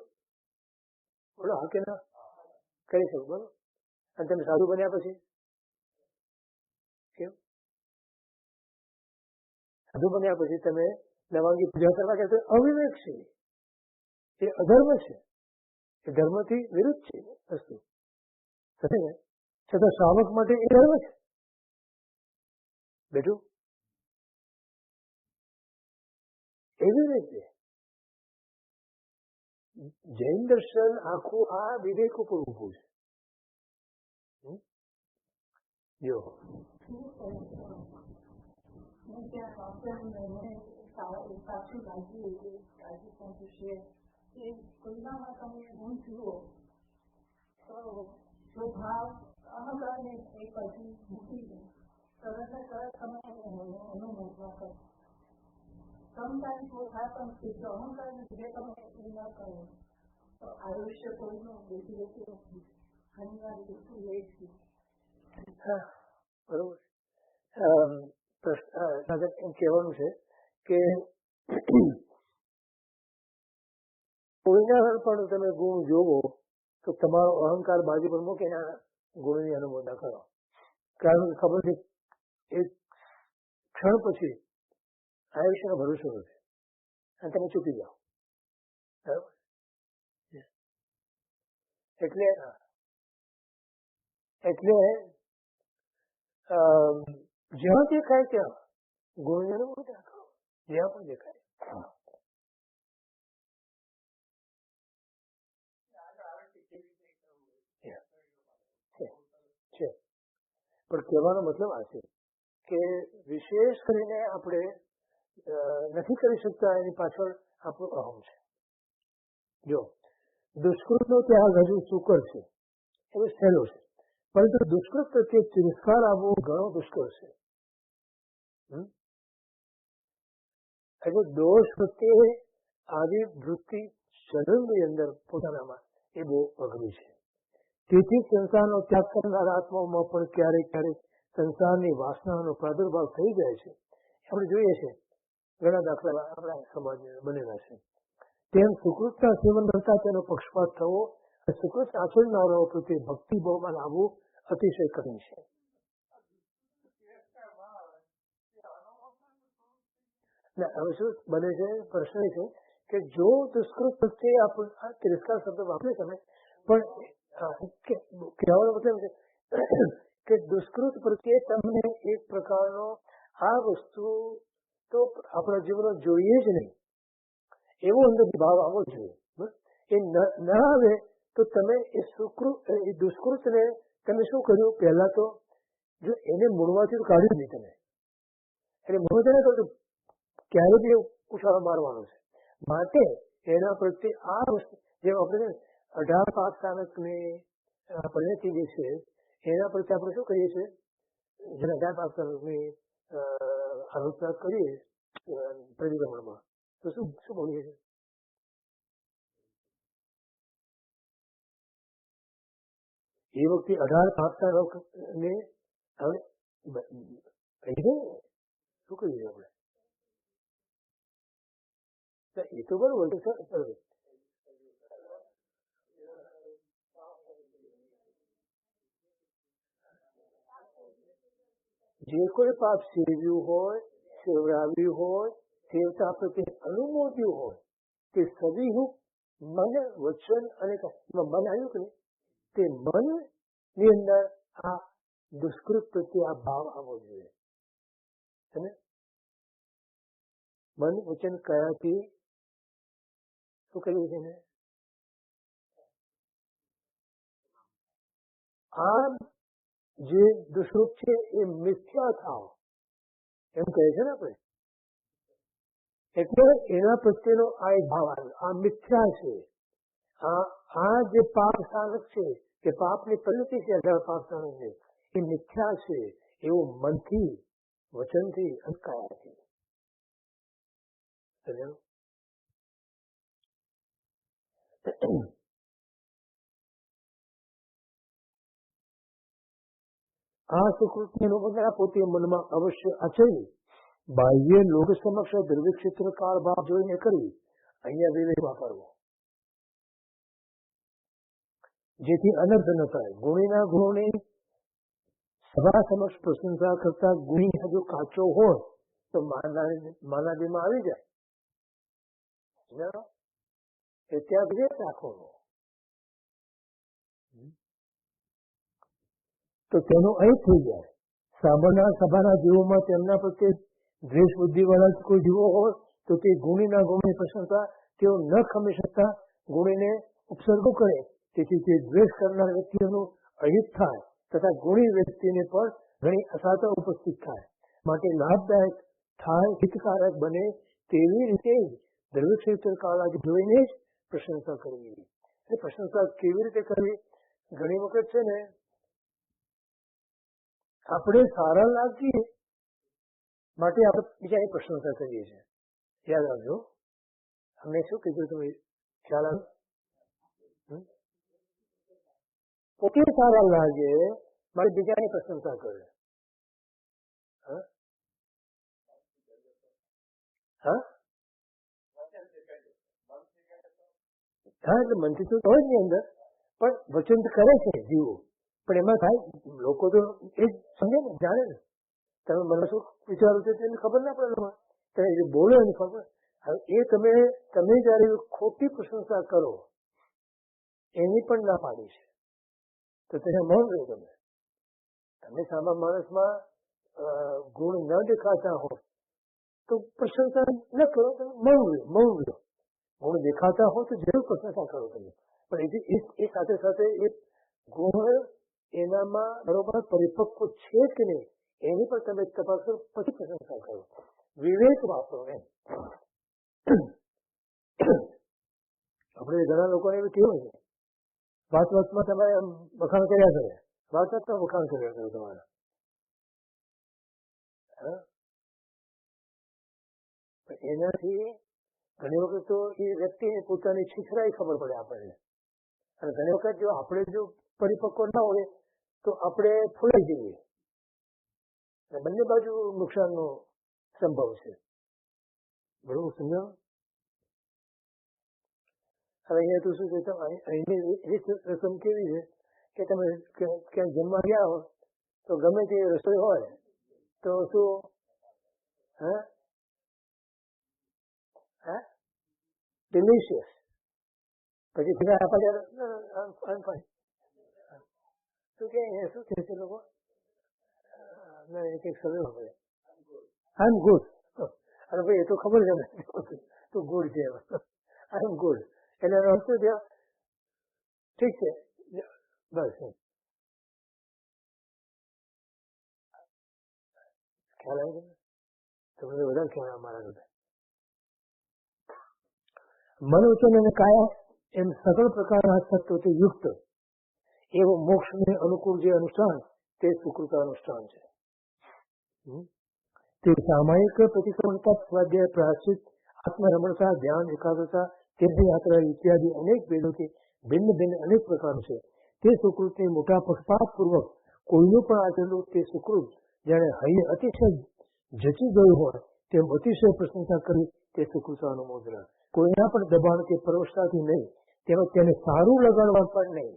Speaker 2: બોલો હા કે ના? કરી શકો. બોલો. અને તમે સાધુ બન્યા પછી કેમ? સાધુ બન્યા પછી તમે નવાંગી પૂજા કરવા કે અવિવેક છે, એ અધર્મ છે, એ ધર્મથી વિરુદ્ધ છે વસ્તુ. છતાં શ્રાવક માટે એ ધર્મ છે. બેઠું એવી રીતે જૈન દર્શન આખું આ વિવેક ઉપર ઉભું છે. જો
Speaker 3: પાછું લાગ્યું છે કે કોઈનામાં તમે હું જુઓ તો સ્વભાવ અહંકારને એક બાજુ મૂકીને તરત તમે અનુભવવા કરો. Sometimes what happens is the અહંકારને જે તમે એ ન કરો તો આયુષ્ય કોઈનું બેસી રહેતું નથી. ઘણી વાર બેસી રહે છે.
Speaker 2: બરોબર. એમ કહેવાનું છે કે કોઈના પણ તમે ગુણ જોવો તો તમારો અહંકાર બાજુ પર મૂકે એના ગુણની અનુમોદના કરો. કારણ કે ખબર છે એક ક્ષણ પછી આયુષ્યનો ભરોસો નથી અને તમે ચૂકી જાઓ. બરાબર. એટલે જ્યાં દેખાય ત્યાં ગુણની અનુમોદના કરો, જ્યાં પણ દેખાય. છે પણ કહેવાનો મતલબ આ છે કે વિશેષ કરીને આપણે નથી કરી શકતા એની પાછળ આપણું અહમ છે. જો દુષ્કૃતનો ત્યાગ હજુ સુકર છે, એ સહેલો છે, પરંતુ દુષ્કૃત પ્રત્યે તિરસ્કાર આવવો ઘણો દુષ્કર છે. એટલે દોષ પ્રત્યે આવી વૃત્તિ શરીરની અંદર પોતાનામાં એ બહુ અઘરી છે. તેથી સંસારનો ત્યાગ કરનારા આત્માઓમાં પણ ક્યારેક ક્યારેક સંસારની વાસનાનો પ્રાદુર્ભાવ થઈ જાય છે. આપણે જોઈએ છે ઘણા દાખલા આપણા સમાજમાં બનેલા છે. તેમ સુકૃતના સેવન કરતા તેનો પક્ષપાત થવો અને સુકૃત આચરનારાઓ પ્રત્યે ભક્તિભાવમાં લાવવું અતિશય કઠિન છે. હવે શું બને છે, પ્રશ્ન એ છે કે જો દુષ્કૃત પ્રત્યે આપણે તિરસ્કાર શબ્દ વાપરીએ તમે, પણ કહેવાનો મતલબ છે કે દુષ્કૃત પ્રત્યે તમને એક પ્રકારનો આ વસ્તુ તો આપણા જીવનમાં જોઈએ જ નહીં એવો અંદર ભાવ આવવો જોઈએ. એ ન આવે તો તમે એ દુષ્કૃતને તમે શું કર્યું, પહેલા તો જો એને મૂળમાંથી કાઢ્યું નહીં તમે, એટલે મૂળમાં તેને કહ્યું ક્યારે બી ઉછાળો મારવાનો છે. માટે એના પ્રત્યે આ વસ્તુ જે આપણે 18 પાક સ્થાનકની પરિણતિ જે છે એના પ્રત્યે આપણે શું કરીએ છીએ, જેને 18 પાક સ્થાનકની આલોચના કરીએ પરિક્રમણમાં તો શું શું બોલીએ છીએ? એ વખતે 18 પાપને હવે શું કરીએ આપણે? એ તો બરોબર છે સર. જે કોઈ પાપ સેવ્યું હોય, સેવડાવ્યું હોય, સેવતા પ્રત્યે અનુમોદ્યું હોય તે સદી હું મન વચન અને મન આવ્યું કે તે મન ની અંદર આ દુષ્કૃત પ્રત્યે આ ભાવ આવવો જોઈએ. મન વચન કયાથી શું કર્યું છે ને આ જે દુષ્કૃત છે એ મિથ્યા થાવ એમ કહે છે ને આપણે. એટલે એના પ્રત્યેનો આ એક ભાવ આવ્યો. આ મિથ્યા છે. આ જે પાપ સાધક છે કે પાપની પરિણતિ છે 18 પાપ સાધક છે એ મિથ્યા છે એવું મનથી વચનથી અને કાયાથી. આ સુકૃતિ પોતે મનમાં અવશ્ય આચરવી, બાહ્ય લોક સમક્ષ દ્રવ્ય ક્ષેત્ર કાળ ભાવ જોઈને કરવી, અહીંયા વિવેક વાપરવો જેથી અનર્થ ન થાય. ગુણીના ગુણોની સભા સમક્ષ પ્રશંસા કરતા ગુણી હજુ કાચો હોય તો માનાદીમાં આવી જાય. એ ત્યાં વિવેક રાખવાનો. તો તેનો અહીં થઈ જાય. સાંભળનાર સભાના જીવોમાં તેમના પ્રત્યે દ્વેષ બુદ્ધિ વાળા કોઈ જીવો હોય તો તે ગુણીના ગુણની પ્રશંસા તેઓ ન ખમી શકતા ગુણીને ઉપસર્ગો કરે, તેથી તે દ્વેષ કરનાર વ્યક્તિઓનું અહિત થાય તથા ગુણી વ્યક્તિને પણ ઘણી અસાતા ઉપસ્થિત થાય. માટે લાભદાયક થાય, હિતકારક બને તેવી રીતે દ્રવ્ય ક્ષેત્ર કાળાજી જોઈને જ પ્રશંસા કરવી. એ પ્રશંસા કેવી રીતે કરવી? ઘણી વખત છે ને આપણે સારા લાગીએ માટે આપણે બીજાની પ્રશંસા કરીએ છીએ. યાદ રાખજો, અમને શું કીધું તમે ખ્યાલ આવ્યો? પોતે સારા લાગે મારે બીજાની પ્રશંસા કરે. હા, એટલે મનથી તો હોય જ ની અંદર, પણ વચન કરે છે જીવો. પણ એમાં થાય લોકો તો એ સમજે ને, જાણે ને તમે મને શું વિચારો છો તેને ખબર ના પડે. તમે જે બોલો એની ખબર. હવે એ તમે જયારે ખોટી પ્રશંસા કરો એની પણ ના પાડી છે તો તેને મૌન રહો. તમે સામા માણસમાં ગુણ ન દેખાતા હોય તો પ્રશંસા ન કરો, તમે મૌન રહો. ગુણ દેખાતા હોય તો જરૂર પ્રશંસા કરો તમે, પણ એ સાથે સાથે એ ગુણ એનામાં બરોબર પરિપક્વ છે કે નહીં એની પણ તમે તપાસ કરો, પછી પ્રશંસા કરો. વિવેક વાપરો એમ. આપણે ઘણા લોકોને એવું કેવું છે, વાતમાં તમારે વખાણ કર્યા કરે, વાતમાં વખાણ કર્યા કરે તમારા. એનાથી ઘણી વખત તો એ વ્યક્તિને પોતાની છીછરાઈ ખબર પડે આપણને. અને ઘણી વખત જો આપણે જો પરિપક્વ ના હોય તો આપણે ફૂલાઈ જઈએ. બંને બાજુ નુકસાનનો સંભવ છે. બરોબર સમજાવ? હવે અહીંયા તો શું છે, અહીંની રીત રસમ કેવી છે કે તમે ક્યાંક જમવા ગયા હો તો ગમે તે રસોઈ હોય તો શું ડિલિશિયસ, પછી ભેગા આપણે શું કે શું કહે છે લોકો? એક સર્વે હોય આઈ એમ ગુડ. અરે ભાઈ એ તો ખબર છે ને તું ગુડ છે, આઈ એમ ગુડ એટલે અર્થ શું થયો? ઠીક છે બસ. ખ્યાલ આવે છે? તમને વધારે ખ્યાલ મારા બધા. મનોવચન અને કાયા એમ સકળ પ્રકારના સત્વથી યુક્ત એવું મોક્ષને અનુકૂળ જે અનુષ્ઠાન તે સુકૃત અનુષ્ઠાન છે. તે સામાયિક પ્રતિક્રમણતા, સ્વાધ્યાય, પ્રાયશ્ચિત, આત્મરમણતા, ધ્યાન, એકાગ્રતા, તીર્થયાત્રા ઇત્યાદિ અનેક ભેદોથી ભિન્ન ભિન્ન અનેક પ્રકારો છે. તે સુકૃતને મોટા પક્ષપાતપૂર્વક કોઈનું પણ આચરેલું તે સુકૃત જાણે હૈયે અતિશય જચી ગયું હોય તેમ અતિશય પ્રશંસા કરી તે સુકૃત અનુમોદના. કોઈના પણ દબાણ કે પરોક્ષતાથી નહીં, તેમજ તેને સારું લગાડવા પણ નહીં.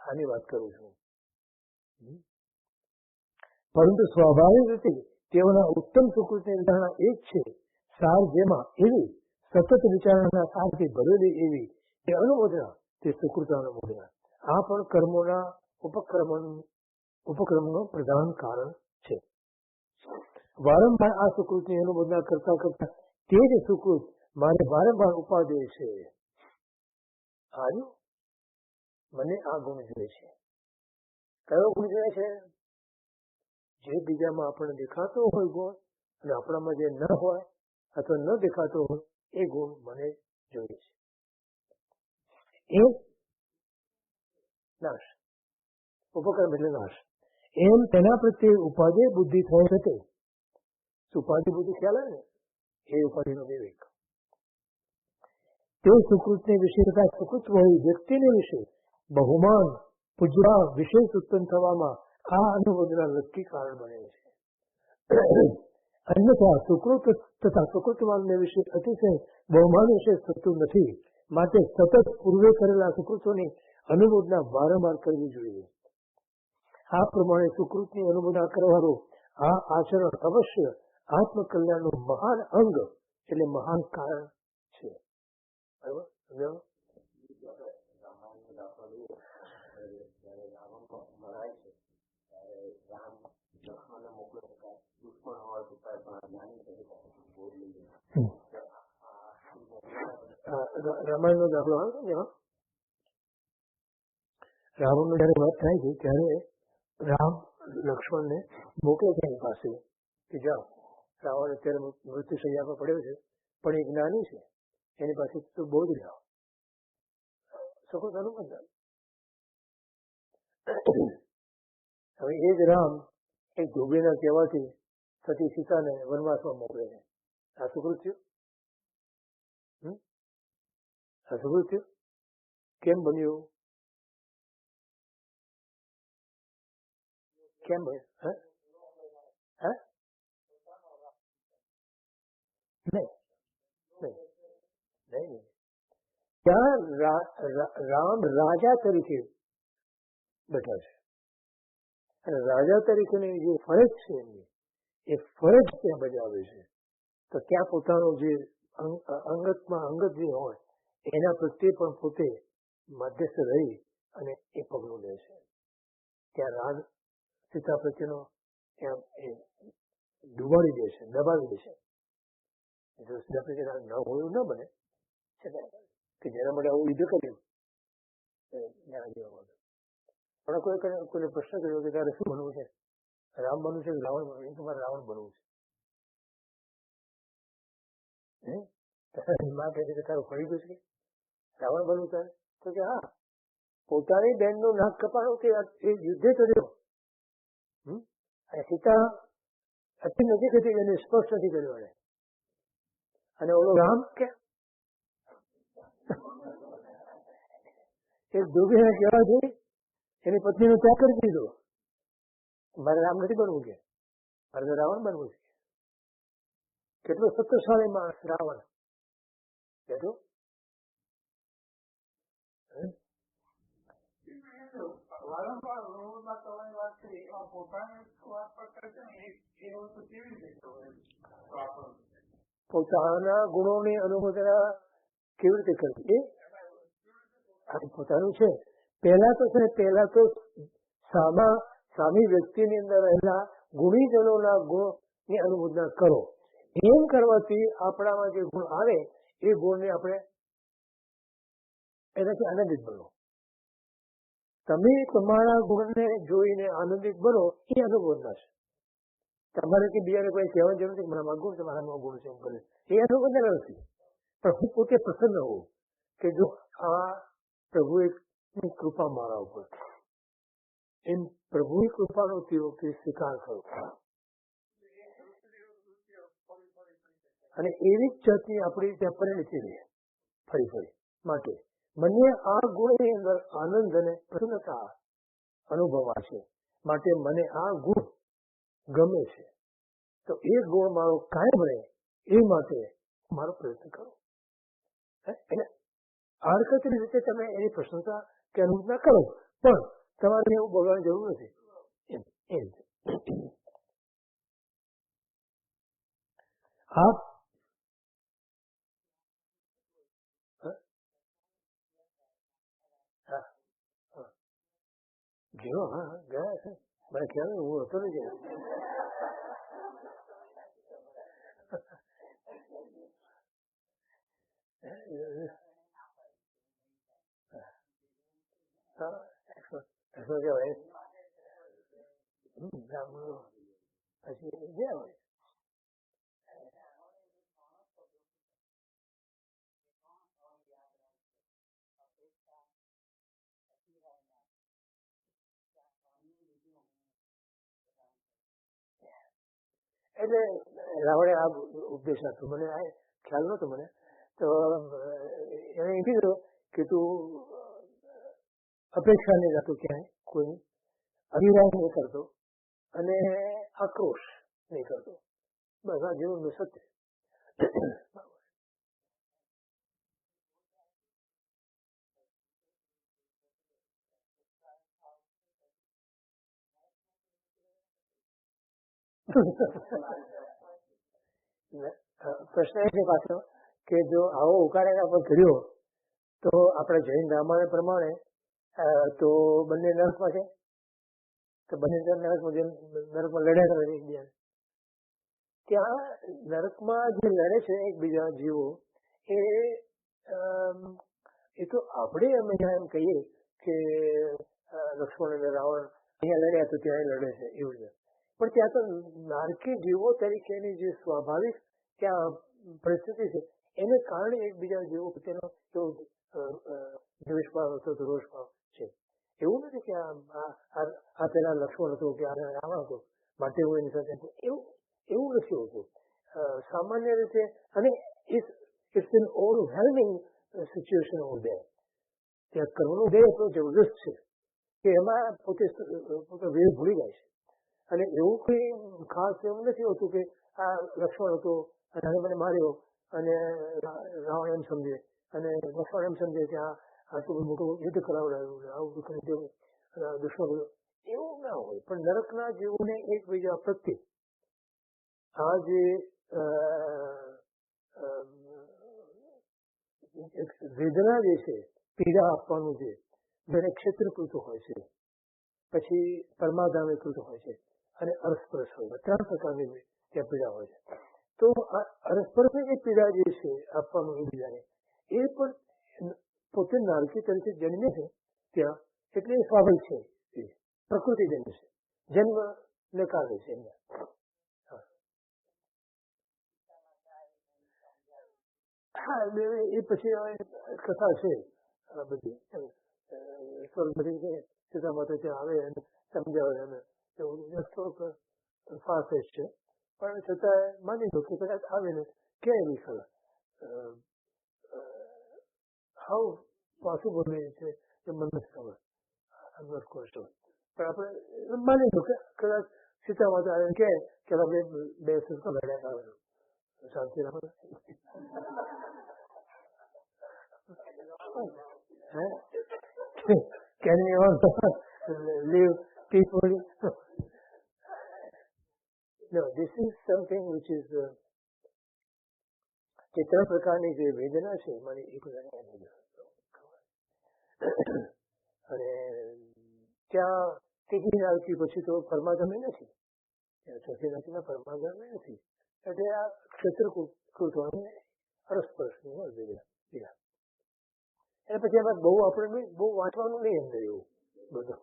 Speaker 2: આની વાત કરું છું. પરંતુ સ્વાભાવિક રીતે તેઓના ઉત્તમ સુકૃતની વિચારણા એક છે. સાર જેમાં એવી સતત વિચારણાના સારથી ભરેલી એવી તે અનુમોદના, તે સુકૃત અનુમોદના. આ પણ કર્મોના ઉપક્રમનું પ્રધાન કારણ છે. વારંવાર આ સુકૃતની અનુમોદના કરતા કરતા તે જ સુકૃત મારે વારંવાર ઉપાદેય છે. મને આ ગુણ જોઈએ છે. કયો ગુણ જોઈએ છે? જે બીજામાં આપણને દેખાતો હોય ગુણ અને આપણામાં જે ન હોય અથવા ન દેખાતો હોય એ ગુણ મને જોઈએ છે. એ નાશ, ઉપક્રમ એટલે નાશ. એમ તેના પ્રત્યે ઉપાધિ બુદ્ધિ થઈ શકે. ઉપાધિ બુદ્ધિ ખ્યાલ આવે ને, એ ઉપાધિનો વિવેક. તે સુકૃતને વિશે તથા સુકૃત હોય વ્યક્તિને વિશે બહુમાન પૂજવા વિશેષ ઉત્પન્ન થવામાં આ અનુમોદના નક્કી કારણ બને છે. અન્યથા સુકૃત તથા સુકૃતવાનને વિશે અતિશય બહુમાન વિશે થતું નથી. માટે સતત પૂર્વે કરેલા સુકૃતોની અનુમોદના વારંવાર કરવી જોઈએ. આ પ્રમાણે સુકૃતની અનુમોદના કરવાનો આ આચરણ અવશ્ય આત્મકલ્યાણનું મહાન અંગ એટલે મહાન કારણ છે. બરાબર? રામાયણનો દાખલો આવે છે. રાવણનો જયારે વાત થાય છે ત્યારે રામ લક્ષ્મણને મોકલે છે એની પાસે કે જાઓ, રાવણ અત્યારે મૃત્યુ શૈયા પર પડ્યો છે, પણ એ જ્ઞાની છે, એની પાસે તો બોધ જાઓ. સખો અનુમોદન. હવે એ જ રામ એક ધોબીના કહેવાથી સતી સીતાને વનવાસમાં મોકલે છે. આ સુકૃત થયું? આ સુકૃત થયું? કેમ બન્યું? કેમ બન્યું? નહીં. ત્યાં રામ રાજા તરીકે બેઠા છે અને રાજા તરીકેની જે ફરજ છે એમની, એ ફરજ ત્યાં બજાવે છે. તો ત્યાં પોતાનો જે અંગતમાં અંગત જે હોય એના પ્રત્યે પણ પોતે મધ્યસ્થ રહી અને એ પગલું લે છે. ત્યાં રાગ સીતા પ્રત્યેનો ડુબાડી દે છે, દબાવી દે છે. જો સીતા પ્રત્યે રાગ ન હોય ન બને કે જેના માટે આવું યુદ્ધ કર્યું. પણ કોઈને પ્રશ્ન કર્યો કે તારે શું બનવું છે? રામ બનવું છે કે રાવણ બનવું? એ તમારે રાવણ બનવું છે. માં કહે છે કે તારું ફરી ગયું છે, રાવણ બનવું તારે? તો કે હા, પોતાની બહેનનું નાક કપાણું કે એ યુદ્ધે કર્યો અને સીતા અતિ નજીક હતી એને સ્પર્શ નથી કર્યો એને. અને ઓલો રામ કે એક ધોબીને કહેવાથી એની પત્નીનો ત્યાગ કરી દીધો. મારે રામ નથી બનવું કે મારે તો રાવણ બનવું છે. કેટલો સત્યશાળી માણસ રાવણ બેઠો.
Speaker 1: વારંવાર રોગમાં કરવાની વાત કરી, પોતાની વાત પર કરશે ને એ વસ્તુ કેવી રીતે
Speaker 2: પોતાના ગુણોની અનુમોદના કેવી રીતે કરવી? એ પોતાનું છે. પહેલા તો સામી વ્યક્તિની અંદર રહેલા ગુણીજનોના ગુણની અનુમોદના કરો. એમ કરવાથી આપણામાં જે ગુણ આવે એ ગુણને આપણે એનાથી આનંદિત બનો. તમે તમારા ગુણને જોઈને આનંદિત બનો એ અનુમોદના છે. તમારે કે બીજાને કોઈ કહેવાની જરૂર નથી મારામાં ગુણ છે, મારામાં ગુણ છે એમ કરે એ અનુમોદના નથી. પણ હું પોતે પ્રસન્ન હોઉં કે જો આ પ્રભુએ કૃપા મારા ઉપર, એમ પ્રભુની કૃપાનો તે સ્વીકાર કરો. અને એવી જ જાતની આપણી ત્યાં પરિણતિ રહે ફરી ફરી. માટે મને આ ગુણની અંદર આનંદ અને પ્રસન્નતા અનુભવાશે. માટે મને આ ગુણ ગમે છે. તો એ ગુણ મારો કાયમ રહે એ માટે મારો પ્રયત્ન કરો. એટલે આડકતરી રીતે તમે એની પ્રશંસા કે અનુમોદના કરો, પણ તમારે એવું બોલવાની જરૂર નથી. આપ ગયો? હા, ગયા છે. મને ખ્યાલ હું હતો ને ગયા. પછી ગયા હોય. એટલે રાવણે આ ઉપદેશ આપ્યો. મને આ ખ્યાલ નતો મને. તો એને એમ કીધું કે તું અપેક્ષા નહીં રાખતો ક્યાંય કોઈ, અભિરામ નહીં કરતો અને આક્રોશ નહીં કરતો. બસ આ જીવનનું સત્ય. પ્રશ્ન એ છે પાછો કે જો આવો ઉકાર એના પર કર્યો તો આપણે જૈન રામાયણ પ્રમાણે તો બંને નરકમાં છે. તો બંને નરકમાં લડ્યા કરે એકબીજાને. ત્યાં નરકમાં જે લડે છે એકબીજા જીવો એ તો આપણે અમે એમ કહીએ કે લક્ષ્મણ અને રાવણ અહીંયા લડ્યા તો ત્યાં લડે છે એવું છે. પણ ત્યાં તો નારકી જીવો તરીકેની જે સ્વાભાવિક ત્યાં પરિસ્થિતિ છે એને કારણે એકબીજા જીવો પ્રત્યેનો દ્વેષભાવ હતો, રોષભાવ છે. એવું નથી કે આ પેલા લક્ષ્મણ હતો કે આ રાવણ હતો માટે હું એની સાથે એવું નથી હોતું સામાન્ય રીતે. અને it's an overwhelming situation over there. ત્યાં કર્મનો ઉદય એટલો જબરદસ્ત છે કે એમાં પોતે વેર ભૂલી જાય છે. અને એવું કોઈ ખાસ એવું નથી હોતું કે આ લક્ષ્મણ હતો અને મને માર્યો અને રાવણ એમ સમજે અને લક્ષ્મણ એમ સમજે કે આટલું મોટું યુદ્ધ કરાવડાયું આવું કરી દેવું દુશ્મન. એવું ના હોય. પણ નરકના જીવોને એકબીજા પ્રત્યે આ જે વેદના જે છે, પીડા આપવાનું જેને ક્ષેત્રકૃત હોય છે, પછી પરમાધામીકૃત હોય છે અને અરસપરસ હોય. 3 પ્રકારની ત્યાં પીડા હોય છે. તો આ અરસપરસની જે પીડા જે છે આપવાનું એકબીજાને એ પણ પોતે નારકી તરીકે જન્મે છે ત્યાં એટલે એ સ્વાભાવિક છે, પ્રકૃતિજન્ય છે, જન્મને કારણે છે એમને. હા, એ પછી કથા છે બધી બધી સીતા માતા ત્યાં આવે અને સમજાવે અને એવું થોડુંક ફારફેશ છે. પણ છતાં માની લો કે કદાચ આવે ને ક્યાં એવી સલાહ હાઉ પોસિબલ છે કે મને નથી ખબર. પણ આપણે માની લો કે કદાચ સીતા માતા આવે કે આપણે બે સુખ લડ્યા આવે શાંતિ રાખો. Can we all live peacefully? No, this is something which is જે 3 પ્રકારની જે વેદના છે મારી એક અને ત્યાં ત્રીજી નારકી પછી તો પરમાગમે નથી, ચોથી નારકીમાં પરમાગમે નથી. એટલે આ ક્ષેત્રકૃત અને અરસપરસની હોય વેદના. એટલે પછી એમાં બહુ આપણે બહુ વાંચવાનું નહીં અંદર એવું બધું.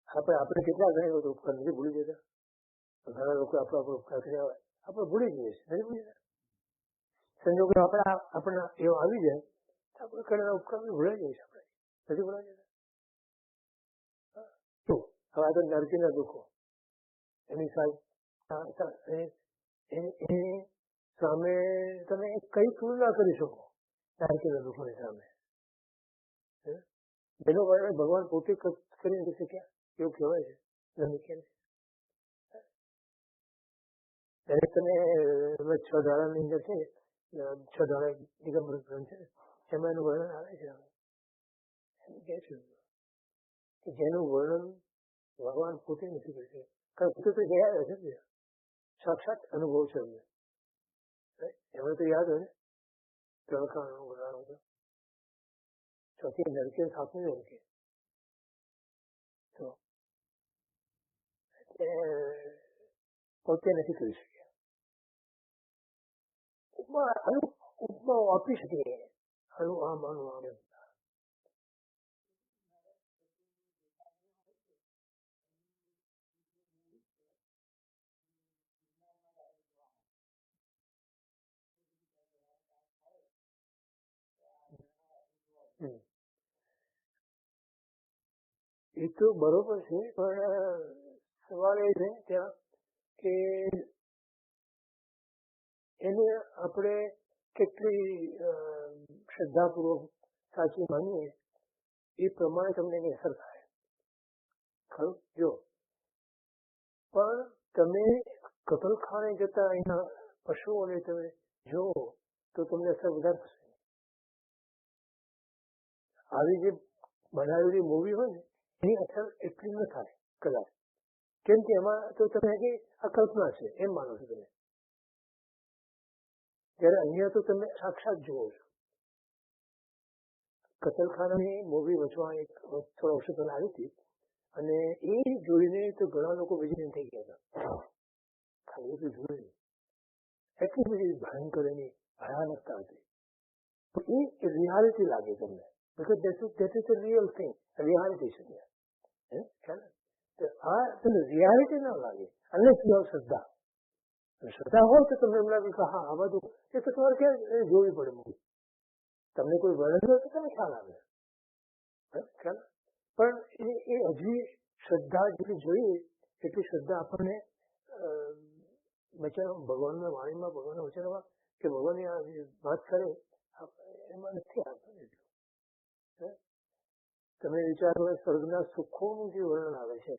Speaker 2: આપણે કેટલા ઘણી વખત ઉપકાર નથી ભૂલી જતા. ઘણા લોકો આપણો ઉપકાર કર્યા હોય આપણે ભૂલી જઈએ છીએ, નથી ભૂલી જતા. સંજોગો આપણને એવો આવી જાય આપણે કરેલા ઉપકાર ભૂલાઈ જાય છે, આપણે નથી ભૂલાઈ જતા. શું હવે આ તો નરકીના દુઃખો એની સામે તમે કઈ તુલના કરી શકો નરકીના દુઃખોની સામે? જેનો ભગવાન પોતે કરી નથી શક્યા એવું કહેવાય છે. દરેક તમે 6 ધારાની અંદર છે, 6 ધારા દિગંબર ગ્રંથ છે, એમાં એનું વર્ણન આવે છે. એમ કે છે કે જેનું વર્ણન ભગવાન પોતે નથી કરી શકે, કારણ પોતે તો ગયા છે, સાક્ષાત અનુભવ છે અમને. એમને તો યાદ હોય ને ત્રણ ઉદાહરણ હતું, ચોથી નરકે 7મી નરકે. તો પોતે નથી કરી શક્યા. ઉપમાઓ આપી શકીએ, આનું આમ આનું આમ. એ તો બરોબર છે, પણ સવાલ એ છે ત્યાં કે એને આપણે કેટલી શ્રદ્ધાપૂર્વક સાચી માનીએ એ પ્રમાણે તમને એની અસર થાય, ખરું? જો પણ તમે કતલખાને જતા એના પશુઓને તમે જુઓ તો તમને અસર વધારે થશે. આવી જે બનાવેલી મૂવી હોય ને એની અસર એટલી ન થાય કદાચ, કેમ કે એમાં તો તમે આ કલ્પના છે એમ માનો છો તમે, જ્યારે અહીંયા તો તમે સાક્ષાત જુઓ છો. કતલખાનાની મૂવી વચમાં થોડા વર્ષો પહેલા આવી હતી અને એ જોઈને તો ઘણા લોકો વેજીટેરિયન થઈ ગયા હતા. ખાલી એટલું જોયું, એટલી બધી ભયંકર એની ભયાનકતા હતી. એ રિયાલિટી લાગે તમને, because that is the real thing, reality છે. આ તમને રિયાલિટી ના લાગે unless you have શ્રદ્ધા. શ્રદ્ધા હોય તો તમને એમ લાગે કે હા આ બધું એ તો તમારે ક્યાં જોવી પડે મૂવી. તમને કોઈ વર્ણન હોય તો તમને ખ્યાલ આવે, ખ્યાલ. પણ એ હજી શ્રદ્ધા જેટલી જોઈએ એટલી શ્રદ્ધા આપણને ભગવાનના વાણીમાં, ભગવાનના વચનમાં કે ભગવાનની આ વાત કરે એમાં નથી આવતું એટલું. તમે વિચારો સ્વર્ગના સુખોનું જે વર્ણન આવે છે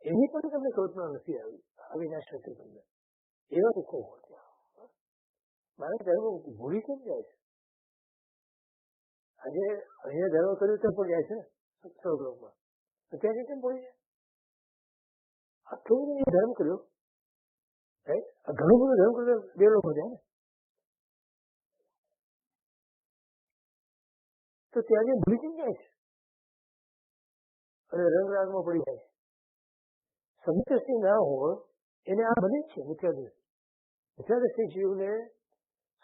Speaker 2: એની પણ તમને કલ્પના નથી આવી ના શકે તમને, એવા સુખો હોય. મારે ધર્મ ભૂલી કેમ જાય છે? આજે અહીંયા ધર્મ કર્યું તો પણ જાય છે ને સ્વર્ગલોકમાં, ત્યાં કેમ ભૂલી જાય? આટલું બધું ધર્મ કર્યો, ઘણું બધું ધર્મ કર્યું, દેવલોકમાં જાય ને, તો ત્યાં જે ભૂલી કેમ જાય છે અને રંગરાગમાં પડી જાય છે? સંતોષી ના હોય એને આ બને જ છે મિથ્યાદૃષ્ટિ. મિથ્યાદૃષ્ટિ જીવને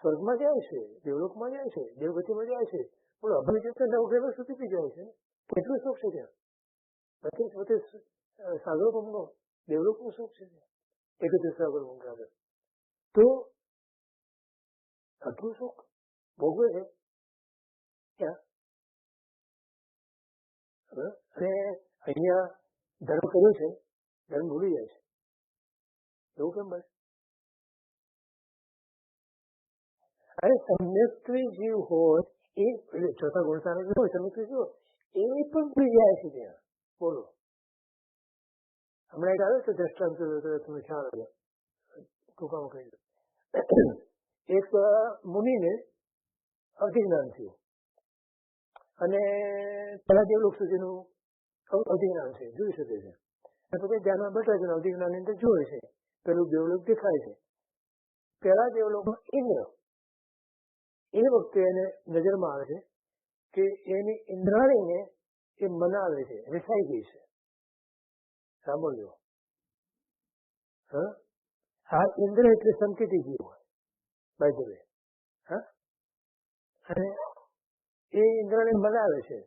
Speaker 2: સ્વર્ગમાં જાય છે, દેવલોકમાં જાય છે, દેવગતિમાં જાય છે, પણ અભિજિત નવગ્રહ સુધી બી જાય છે. કેટલું સુખ છે ત્યાં? સાગરોપમનો દેવલોકનું સુખ છે, 31 સાગર મંગળાગર. તો આટલું સુખ ભોગવે છે ત્યાં. અને અહીંયા ધર્મ કર્યું છે, ધર્મ ભૂલી જાય છે. એવું કેમ બને? અરે સમ્યક્ત્વી જીવ હોય એ ચોથા ગુણસાર હોય, સમ્યક્ત્વી જીવ એ પણ ભૂલી જાય છે ત્યાં. બોલો, હમણાં એક આવ્યો છે દ્રષ્ટાંત, તમને ખ્યાલ આવે ટૂંકામાં કહી દો. એક મુનિને અધિજ્ઞાન થયું અને પેલા દેવલોક સુધીનું અધિજ્ઞાન છે, જોઈ શકે છે. પછી ધ્યાનમાં બેઠા છે, અધિજ્ઞાનની અંદર જોવે છે, પેલું દેવલોક દેખાય છે. પેલા દેવલોકમાં ઇન્દ્ર, એ વખતે એને નજરમાં આવે છે કે એની ઇન્દ્રાણીને એ મનાવે છે, રેસાઈ ગઈ છે. સાંભળજો, આ ઇન્દ્ર એટલે સંકેતી જીવ હોય બાય ધ વે. અને એ ઇન્દ્રને મનાવે છે,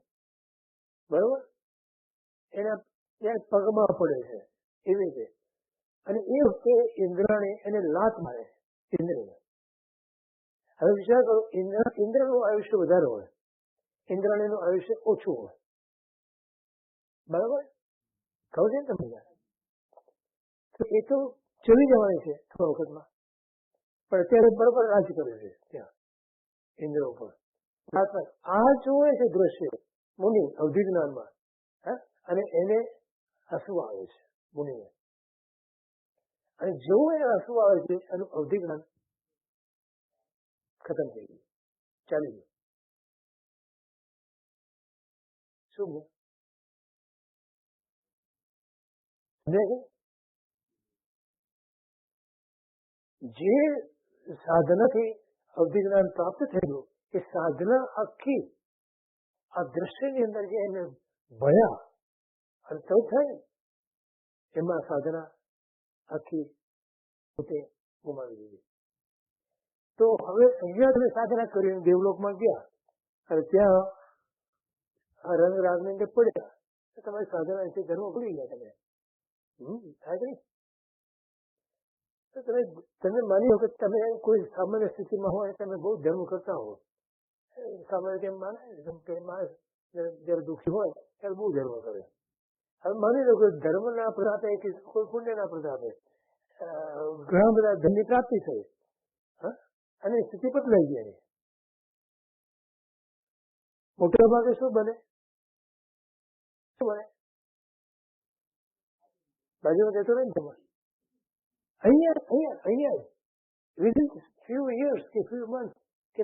Speaker 2: બરોબર, એના પગમાં પડે છે એવી રીતે. અને એ વખતે ઇન્દ્રાણી એને લાત મારે છે ઇન્દ્રને. હવે વિચાર કરો, ઇન્દ્રનું આયુષ્ય વધારે હોય, ઇન્દ્રાણીનું આયુષ્ય ઓછું હોય. બરાબર? ખબર છે ને તમને? તો એ તો ચલી જવાની છે થોડા વખતમાં, પણ અત્યારે બરોબર રાજ કરે છે ત્યાં ઇન્દ્ર ઉપર. આ જોવે છે દ્રશ્ય મુનિ અવધિ જ્ઞાનમાં, અને એને હસવું આવે છે મુનિને, અને જેવું એને હસવું આવે છે એનું અવધિ જ્ઞાન ખતમ થઈ ગયું, ચાલી ગયું. શું જે સાધનાથી અવધિ જ્ઞાન પ્રાપ્ત થયેલું એ સાધના આખી આ દ્રશ્યની અંદર જે એને ભયા અને તો થાય એમાં સાધના આખી પોતે ગુમાવી દીધી. તો હવે અહીંયા તમે સાધના કરીને દેવલોકમાં ગયા અને ત્યાં રંગ રાગની અંદર પડ્યા તો તમારી સાધના છે ધર્મ ભૂલી ગયા તમે. થાય નહીં? તો તમે માની લો કે તમે કોઈ સામાન્ય સ્થિતિમાં હોય, તમે બહુ ધર્મ કરતા હો, સામાન્ય કેમ માને કે માણસ જયારે દુઃખી હોય ત્યારે બહુ ધર્મ કરે. હવે માની લો કે ધર્મના પ્રતાપે કે કોઈ પુણ્યના પ્રતાપે ઘણા બધા ધનની પ્રાપ્તિ થઈ અને સ્થિતિ બદલાઈ ગઈ. મોટા ભાગે શું બને? બાજુમાં કહેતો નહીં તમારે અહીંયા વિધિન ફ્યુ યર્સ કે ફ્યુ મંથ કે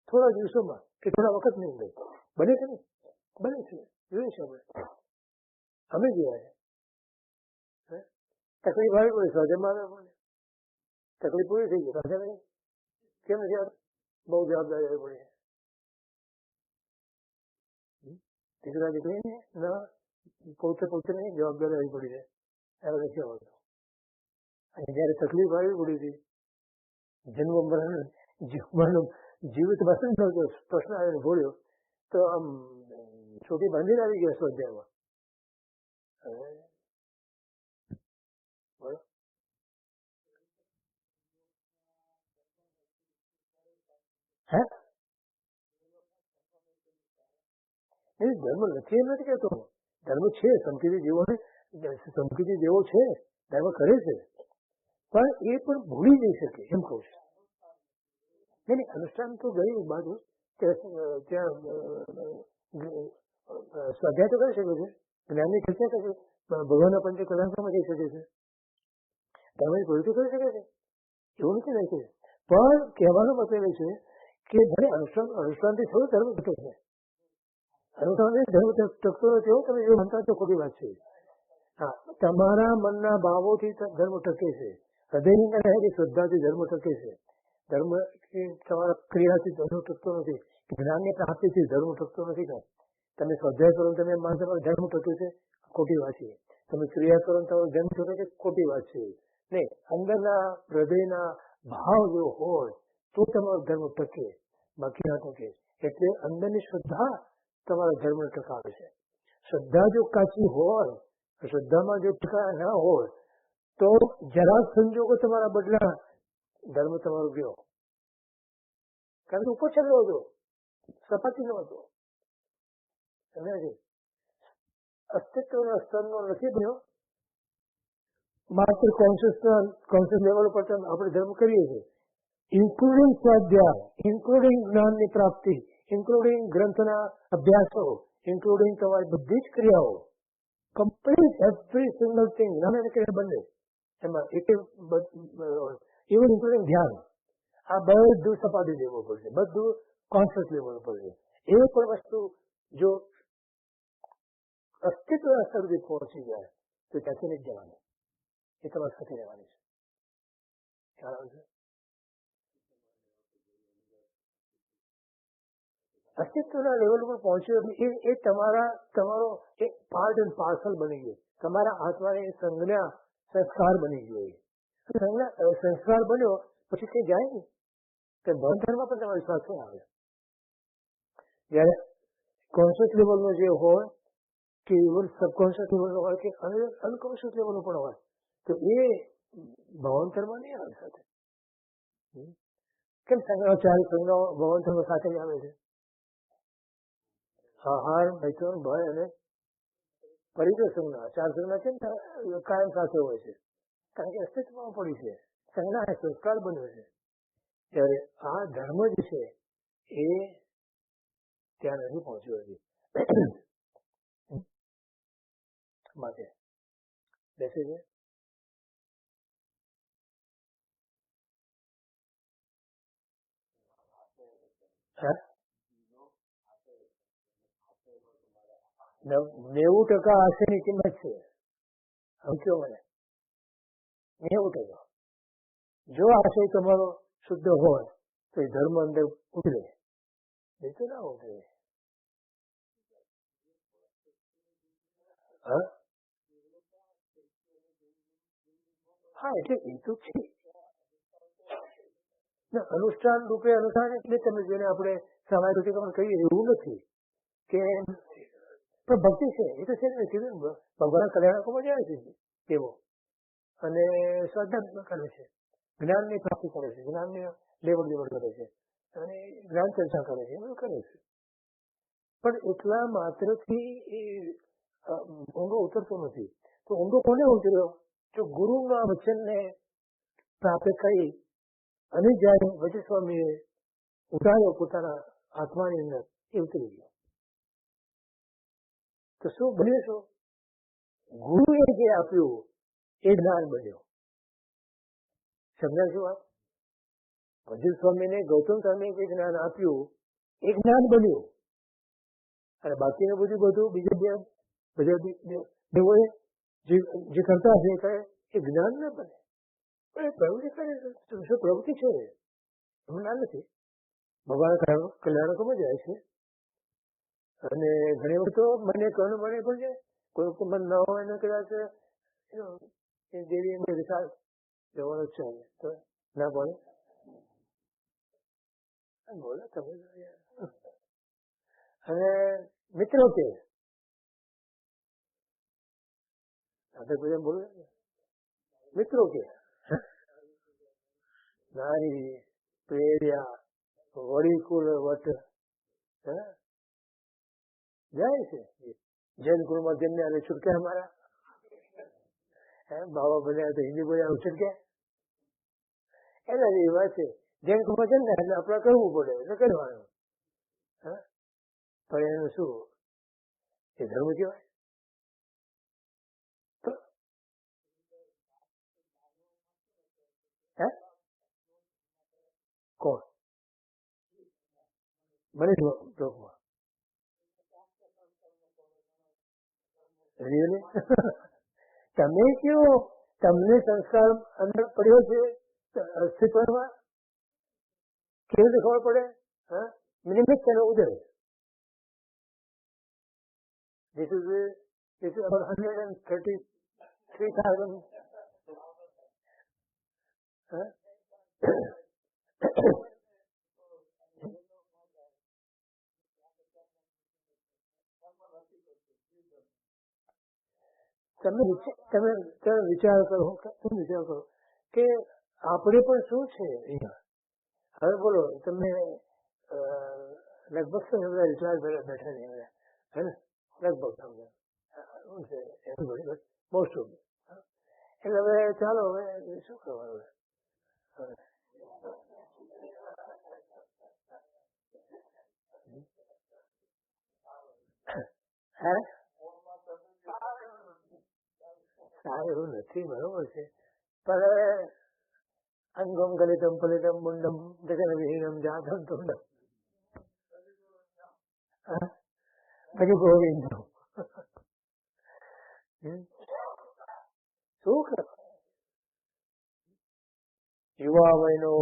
Speaker 2: થોડા દિવસોમાં કે થોડા વખતની અંદર બને છે ને? બને છે, જોઈએ છે આપણે, અમે જોયા છે. તકલીફ આવી પડી, સ્વાધ્યાયમાં આવે આપણને તકલીફ પૂરી થઈ ગઈ. સ્વાધ્યાય કેમ નથી આવતી? બહુ જવાબદારી આવી પડી. દીકરા દીકરીને ના પોતે જવાબદારી આવી પડી છે, ત્યારે નથી આવતો. અને જયારે તકલીફ આવી પડી હતી, જન્મ મરણ જીવવાનો જીવિત વસન થતો પ્રશ્ન આવીને ભોળ્યો તો આમ છોટી બાંધીને આવી ગયા સ્વાધ્યાયમાં. ધર્મ નથી એમ નથી કહેતો, ધર્મ છે, સંસ્કૃતિ જેવો છે, ધર્મ કરે છે, પણ એ પણ ભૂલી જઈ શકે એમ કહું છું. નહીં, અનુષ્ઠાન તો ગઈ બાજુ ત્યાં સ્વાધ્યાય તો કરી શકે છે, જ્ઞાનની ચર્ચા કરે છે, ભગવાનના પંચ કલાકારમાં જઈ શકે છે, ધર્મની પ્રવૃત્તિ કરી શકે છે, એવું નથી નહીં કે. પણ કહેવાનો મતલબ એ છે કે ભલે અનુષ્ઠાનથી થોડું ધર્મ ઘટે છે, અનુષ્ઠાનથી ધર્મ ટકતો નથી એવું તમે એવું માનતા તો ખોટી વાત છે. હા, તમારા મનના ભાવોથી ધર્મ ટકે છે, હૃદયની અંદર રહેલી શ્રદ્ધાથી ધર્મ ટકે છે. ધર્મ તમારા ક્રિયાથી ધર્મ ટકતો નથી, જ્ઞાનની પ્રાપ્તિથી ધર્મ ટકતો નથી. તમે સ્વાધ્યાય કરો તમે માનસ ધર્મ ટકે છે, ખોટી વાત છે. તમે ક્રિયા કરો તમારો ધર્મ ટકે છે, ખોટી વાત છે. નહીં, અંદરના હૃદયના ભાવ જો હોય તો તમારો ધર્મ ટકે, બાકી ના ટકે. એટલે અંદરની શ્રદ્ધા તમારા ધર્મને ટકાવે છે. શ્રદ્ધા જો કાચી હોય, શ્રદ્ધામાં જો ટકા ના હોય તો જરા સંજોગો તમારા બદલા ધર્મ તમારો ગયો. કારણ કે ઉપર ચડ્યો હતો, સપાટી નો હતો, અસ્તિત્વના સ્તરનો નથી બન્યો. માત્ર કોન્શિયસ લેવલ પર આપણે ધર્મ કરીએ છીએ, ઇન્ક્લુડિંગ સ્વાધ્યાય, ઇન્ક્લુડિંગ જ્ઞાનની પ્રાપ્તિ, ઇન્ક્લુડિંગ ગ્રંથના અભ્યાસો, ઇન્ક્લુડિંગ તમારી બધી જ ક્રિયાઓ, કમ્પ્લીટ એવરી સિંગલ થિંગ, નાના ક્રિયા બંને એમાં ઇવન ઇન્ક્લુડિંગ ધ્યાન, આ બધું સપાટી લેવલ પર છે, બધું કોન્શિયસ લેવલ પર છે. એ પણ વસ્તુ જો અસ્તિત્વના સ્તર સુધી પહોંચી જાય તો ત્યાંથી નથી જવાની, એ તમારે સાથે રહેવાની છે. ખ્યાલ આવે છે? અસ્તિત્વના લેવલ પર પહોંચ્યો એટલે એ તમારો એક પાર્ટ એન્ડ પાર્સલ બની ગયો, તમારા આત્માની સંજ્ઞા સંસ્કાર બની ગયો. સંસ્કાર બન્યો પછી કઈ જાય નહીં, કે ભણતરમાં પણ તમારી સાથે આવે. જયારે કોન્શિયસ લેવલનો જે હોય કે ઇવન સબકોન્શિયસ લેવલનો હોય કે અનકોન્શિયસ લેવલનો પણ હોય તો એ ભાવાંતરમાં નહીં આવે સાથે. કેમ સંજ્ઞા ચાર સંજ્ઞાઓ ભગવંતનો સાથે જ આવે છે? આહાર, મૈથુન, ભય અને પરિચય સંજ્ઞા. ચાર સંજ્ઞા કેમ કાયમ સાથે હોય છે? કારણ કે અસ્તિત્વમાં પડી છે, સંજ્ઞા એ સંસ્કાર બન્યો છે. ત્યારે આ ધર્મ જ છે એ ત્યાં નથી પહોંચ્યો હજી. માટે બેસે છે. હા, 90% આશયની કિંમત છે. સમજો મને, 90%. જો આશય તમારો શુદ્ધ હોય તો એ ધર્મ અંદર ઉતરે, એ તો ના ઉતરે. હા, એટલે એ તો છે. અનુષ્ઠાન રૂપે અનુષ્ઠાન એટલે તમે જેને આપણે સામાયિક કહીએ એવું નથી કે, પણ ભક્તિ છે એ તો છે ને. કીધું ભગવાન કલ્યાણકોમાં જાય છે એવો, અને શ્રદ્ધા કરે છે, જ્ઞાનની પ્રાપ્તિ કરે છે, જ્ઞાનની લેવડ દેવડ કરે છે, અને જ્ઞાન ચર્ચા કરે છે, એવું કરે છે. પણ એટલા માત્રથી એ ઊંડો ઉતરતો નથી. તો ઊંડો કોને ઉતર્યો? જો ગુરુના વચનને પ્રાપ્ત કરી અને જયારે વચન સ્વામીએ ઉતાર્યો પોતાના આત્માની અંદર, એ ઉતરી ગયો. તો શું બન્યું? શું ગુરુએ જે આપ્યું એ જ્ઞાન બન્યો. સમજાય શું વાત? વચન સ્વામીને ગૌતમ સ્વામીએ જે જ્ઞાન આપ્યું એ જ્ઞાન બન્યું, અને બાકીનું બધું બીજા દેવોએ જે કરતા હશે એ જ્ઞાન ના બને. પણ એ પ્રવૃત્તિ કરે શું પ્રવૃત્તિ છે, જ્ઞાન નથી. ભગવાન કલ્યાણકોમાં જાય છે, અને ઘણી વખત તો મને કહેવાનું મને પણ છે. કોઈ વખત મન ના હોય ને કદાચ દેવી એમને વિશાળ જવાનો છે તો ના બોલે બોલે તમે. અને મિત્રો કે આપણે બોલે મિત્રો કે નારી પ્રેર્યા વળી કુલ વટ જાય છે. જૈન કુળમાં જન્મ્યા અને છૂટક્યા અમારા બાબા બન્યા તો હિન્દી બોલ્યા છૂટક્યા. એટલે એ વાત છે, જૈન કુળમાં જન્મ્યા એટલે આપણે કરવું પડે એટલે કરવાનું. પણ એનું શું એ ધર્મ કહેવાય? કોણ મને લોકમાં તમે કયો તમને સંસ્કાર અંદર પડ્યો છે અસ્તિત્વમાં, કેવી રીતે ખબર પડે? નિમિત્ત તેનો ઉદય. This is about 133,000. તમે વિચાર કરો કે આપણે પણ શું છે અહીંયા. હવે બોલો તમે લગભગ રિચાર્જ બેઠા નહીં હે ને, લગભગ તમને મોસ્ટ ઓફ. એટલે હવે ચાલો હવે શું કરવાનું? હે સારું એવું નથી, બરોબર છે, પણ હવે અંગમ ગલિતમ ફલિતમ મુંડમ જગન વિહીનમ જાતમ તુંડમ પછી ગોવિંદ શું કર? યુવા વયનો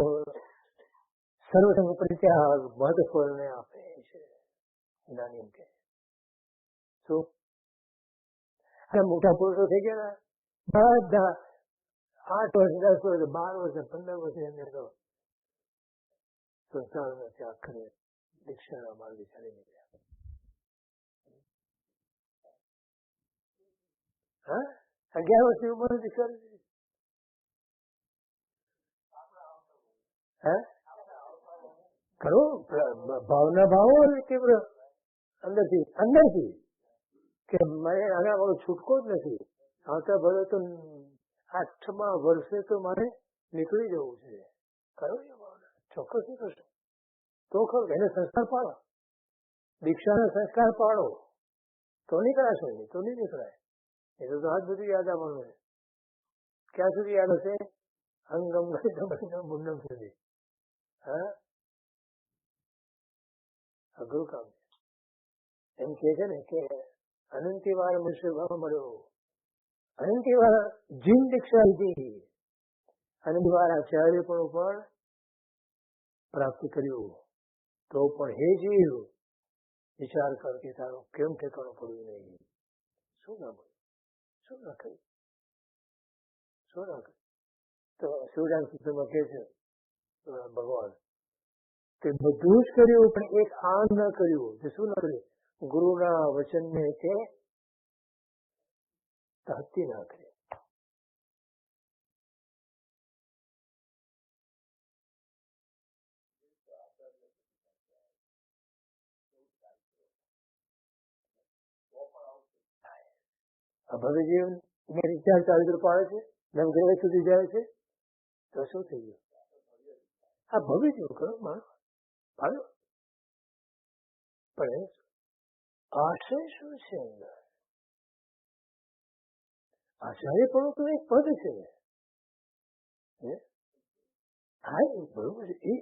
Speaker 2: સર્વસંગ પરિત્યાગ મહત્વને આપે છે જ્ઞાની એમ કે. શું અને મોટા પુરુષો થઈ ગયા બધા 8 વર્ષ 10 વર્ષ 12 વર્ષ 15 વર્ષની અંદર તો સંસારનો ત્યાગ કરે, દીક્ષાના માર્ગે ચાલી નીકળ્યા. 11 વર્ષની ઉંમર દીક્ષા ખરો ભાવના ભાવો તીવ્ર અંદરથી કે મારે આના વાળો છૂટકો જ નથી, આવતા ભલે તો 8મા વર્ષે તો મારે નીકળી જવું છે. ખરો એ ભાવના ચોક્કસ નીકળશે તો ખરું. એને સંસ્કાર પાડો, દીક્ષાના સંસ્કાર પાડો તો નીકળાશે, નહીં તો નહીં નીકળાય. એ તો આજ બધું યાદ આવવાનું છે. ક્યાં સુધી યાદ હશે? અંગમ મુન્નમ સુધી. હા, અઘરું કામ છે. એમ કે છે ને કે અનંતી વાર મનુષ્ય ભાવ મળ્યો, અનંતી વાર જીન દીક્ષા લીધી, અનંત વાર આચાર્ય પણ પ્રાપ્ત કર્યું, તો પણ હે જીવ વિચાર કર કે તારો કેમ ઠેકાણું પડ્યું નહીં. શું ના મળ્યું, શું ના કર્યું, શું ના કર્યું. તો શિવરામ સૂત્રમાં કે છે ભગવાન તે બધું જ કર્યું પણ એક આ ન કર્યું. તે શું ના કર્યું? ગુરુના વચનને તે તહતી ના કરી. ભવ્ય જીવન વિચાર ચારિત્ર પાડે છે, નવગ્રહ સુધી જાય છે, તો શું થઈ ગયું? આ ભવ્ય જીવન કરો માણસ પાડો, પણ આશય શું છે અંદર? આચાર્ય પણ તો એક પદ છે. હા, બરોબર છે.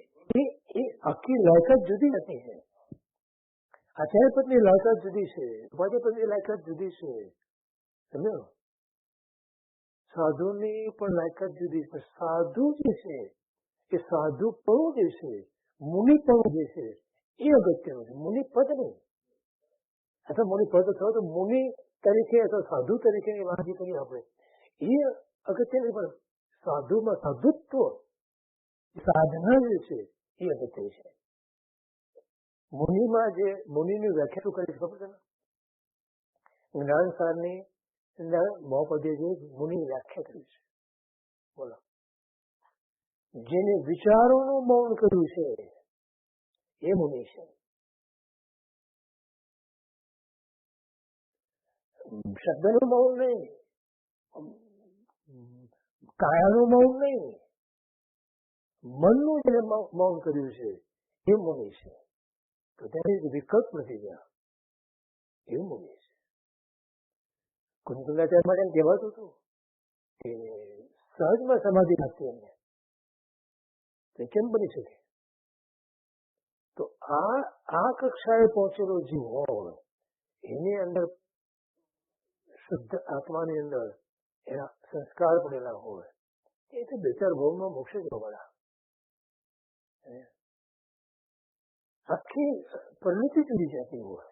Speaker 2: એ આખી લાયકાત જુદી નથી છે. આચાર્ય પદની લાયકાત જુદી છે, ઉપાધ્યાય પદની લાયકાત જુદી છે. સમજો? સાધુની પણ લાયકાત જુદી છે. સાધુ જે છે એ સાધુ પણ જે છે, મુનિ પણ જે છે એ અગત્યનું છે, મુનિ પદ નહીં. અથવા મુનિ પદ થયો તો મુનિ તરીકે અથવા સાધુ તરીકેની વાત કરીએ આપણે, એ અગત્યની. પણ સાધુમાં સાધુત્વ, સાધના જે છે એ અગત્ય છે. મુનિમાં જે મુનિની વ્યાખ્યા શું કરી ખબર છે? જ્ઞાન સારની અંદર મહોપદે જે મુનિની વ્યાખ્યા કરી છે, બોલો, જેને વિચારોનું મૌન કર્યું છે એ મુનિ છે. શબ્દનું મૌન નહીં, કાયાનું મૌન નહીં, મનનું જેને મૌન કર્યું છે એ મુનિ છે. તો ત્યારે વિકલ્પ નથી ત્યાં, એવું મુનિ છે. કુંજુંગાચાર્ય માટે એમ કહેવાતું હતું કે સહજમાં સમાધિ રાખતી એમને, તો કેમ બની શકે? તો આ કક્ષાએ પહોંચેલો જીવ હોય એની અંદર શુદ્ધ આત્માની અંદર એના સંસ્કાર પડેલા હોય, એ તો 2-4 ભાવમાં મોક્ષ જ હોવાના. આખી પરિણતિ જુદી જતી હોય,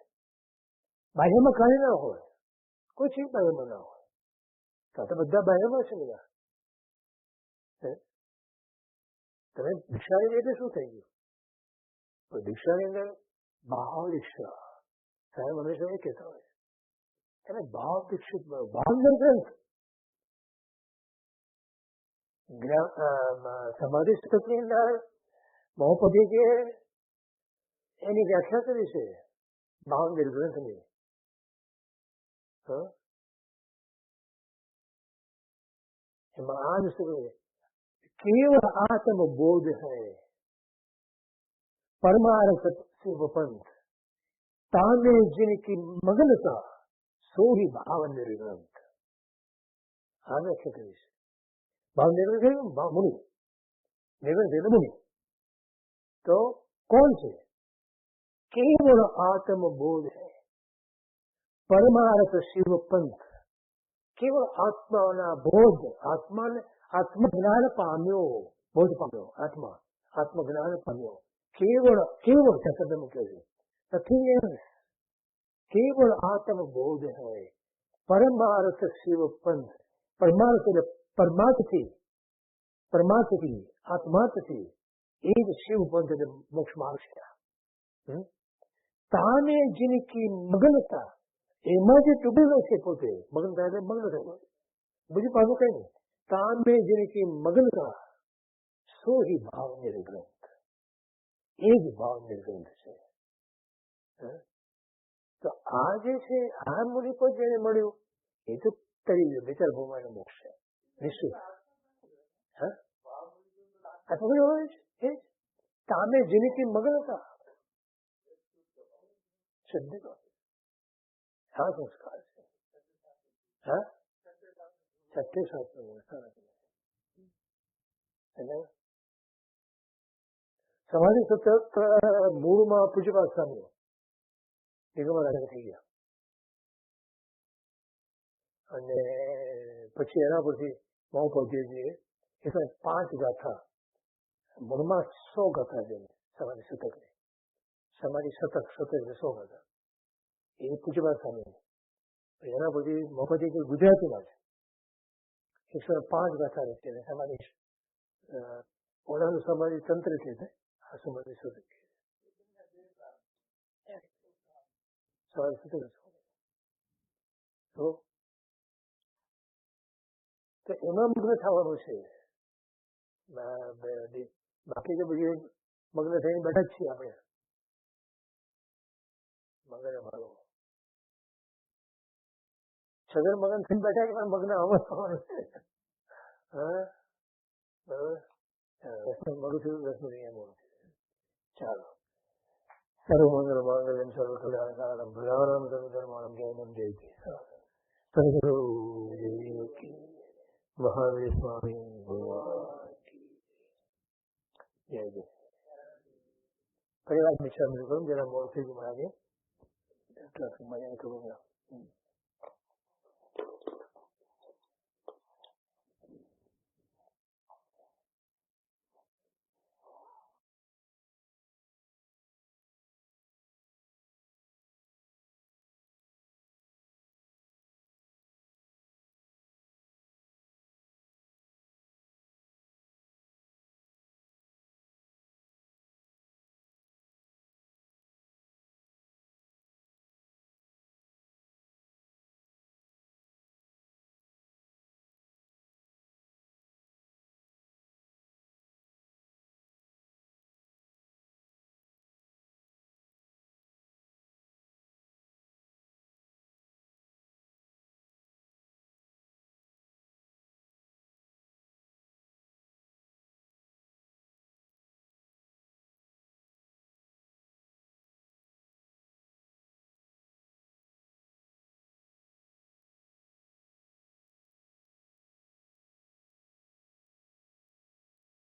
Speaker 2: બાહ્યમાં કાંઈ ના હોય, કોઈ ચીજ બાહ્યમાં ના હોય. તો બધા બાહ્યમાં છે બધા. તમે દીક્ષાની એટલે શું થઈ ગયું? તો દીક્ષાની અંદર ભાવ દીક્ષા, સાહેબ હંમેશા એ કહેતા હોય એને ભાવ દીક્ષિત બનો. ભાવ ગ્રંથ સમાધિ સ્થિતિની અંદર મહોપદી કે એની વ્યાખ્યા કરી છે ભાવનગર ગ્રંથની. એમાં આ જ केवल आत्म बोध है परमार्थ शिव पंथ तामे जिनकी मगनता सो ही भाव निर्ग्रंथ. આ વ્યાખ્યા કરી છે. ભાવ નિર્ગ્રંથ મુનિ, નિર્ગ્રંથ એટલે મુનિ. તો કોણ છે? केवल आत्म बोध है परमार्थ शिव पंथ. केवल आत्माना बोध, आत्मज्ञान पाम्યો, બોધ પામ્યો, આત્મજ્ઞાન પામ્યો. કેવળ શબ્દ મૂક્યો છે, nothing else. केवल आत्म बोध है परमार्थ शिव पंथ. परमार्थ એટલે પરમાર્થથી આત્માર્થથી એ જ શિવ પંથ એટલે મોક્ષ માર્ગ છે. તાને जिनकी મગ્નતા, એમાં જે ડૂબેલો છે પોતે, મગ્નતા એટલે મગ્ન થયેલો, બીજું પાછું કઈ નહીં. તામે जिनकी મગ્નતા સો ही भाव निर्ग्रंथ. એ જ ભાવ નિર્ગ્રંથ છે. તો આ જે છે આ મૂડી જેને મળ્યું એ તો તરી ગયો બેચાર ભૂમાનો મોક્ષ છે નિશ્ચિત. હા આ તો બધું હોય છે એ તામે જેની મગન હતા શુદ્ધ આ સંસ્કાર છે. હા સત્ય શાસ્ત્ર એટલે સમાધિ સતત મૂળમાં પૂજ્યપાદ સ્વામીઓ નિગમન થઈ ગયા અને પછી એના પછી મહોપદ્યજીએ 5 ગાથા મૂળમાં 100 ગાથા છે સમાધિ શતકની. સમાધિ શતક 100 ગાથા એ પૂજ્યપાદ સ્વામી. એના પછી મહોપદ્યજી ગુજરાતીમાં છે 105 ગાથા છે અને સમાધિ ઓલાનું સમાધિ તંત્ર છે આ સમાધિ શતક સમાધિ શતક. તો એમાં મગ્ન થવાનું છે. બાકી તો બધી મગ્ન થઈને બેઠા જ છીએ આપણે. મગન મારો સગર મગન થઈને બેઠા છે પણ મગ્ન આમાં થવાનું છે. હા બરોબર. મોડું થયું 10 મિનિટ મોડું થયું. ચાલો સર્વમંગલ માંગલ્યમ સર્વકલ્યાણકારકમ ભગવાન સર્વધર્માણમ જયનમ જયતે સદગુરુ મહાવીર સ્વામી જય જય. પરિવાર મિત્ર કરું જરા મોડું થઈ ગયું આજે. મજા ખબર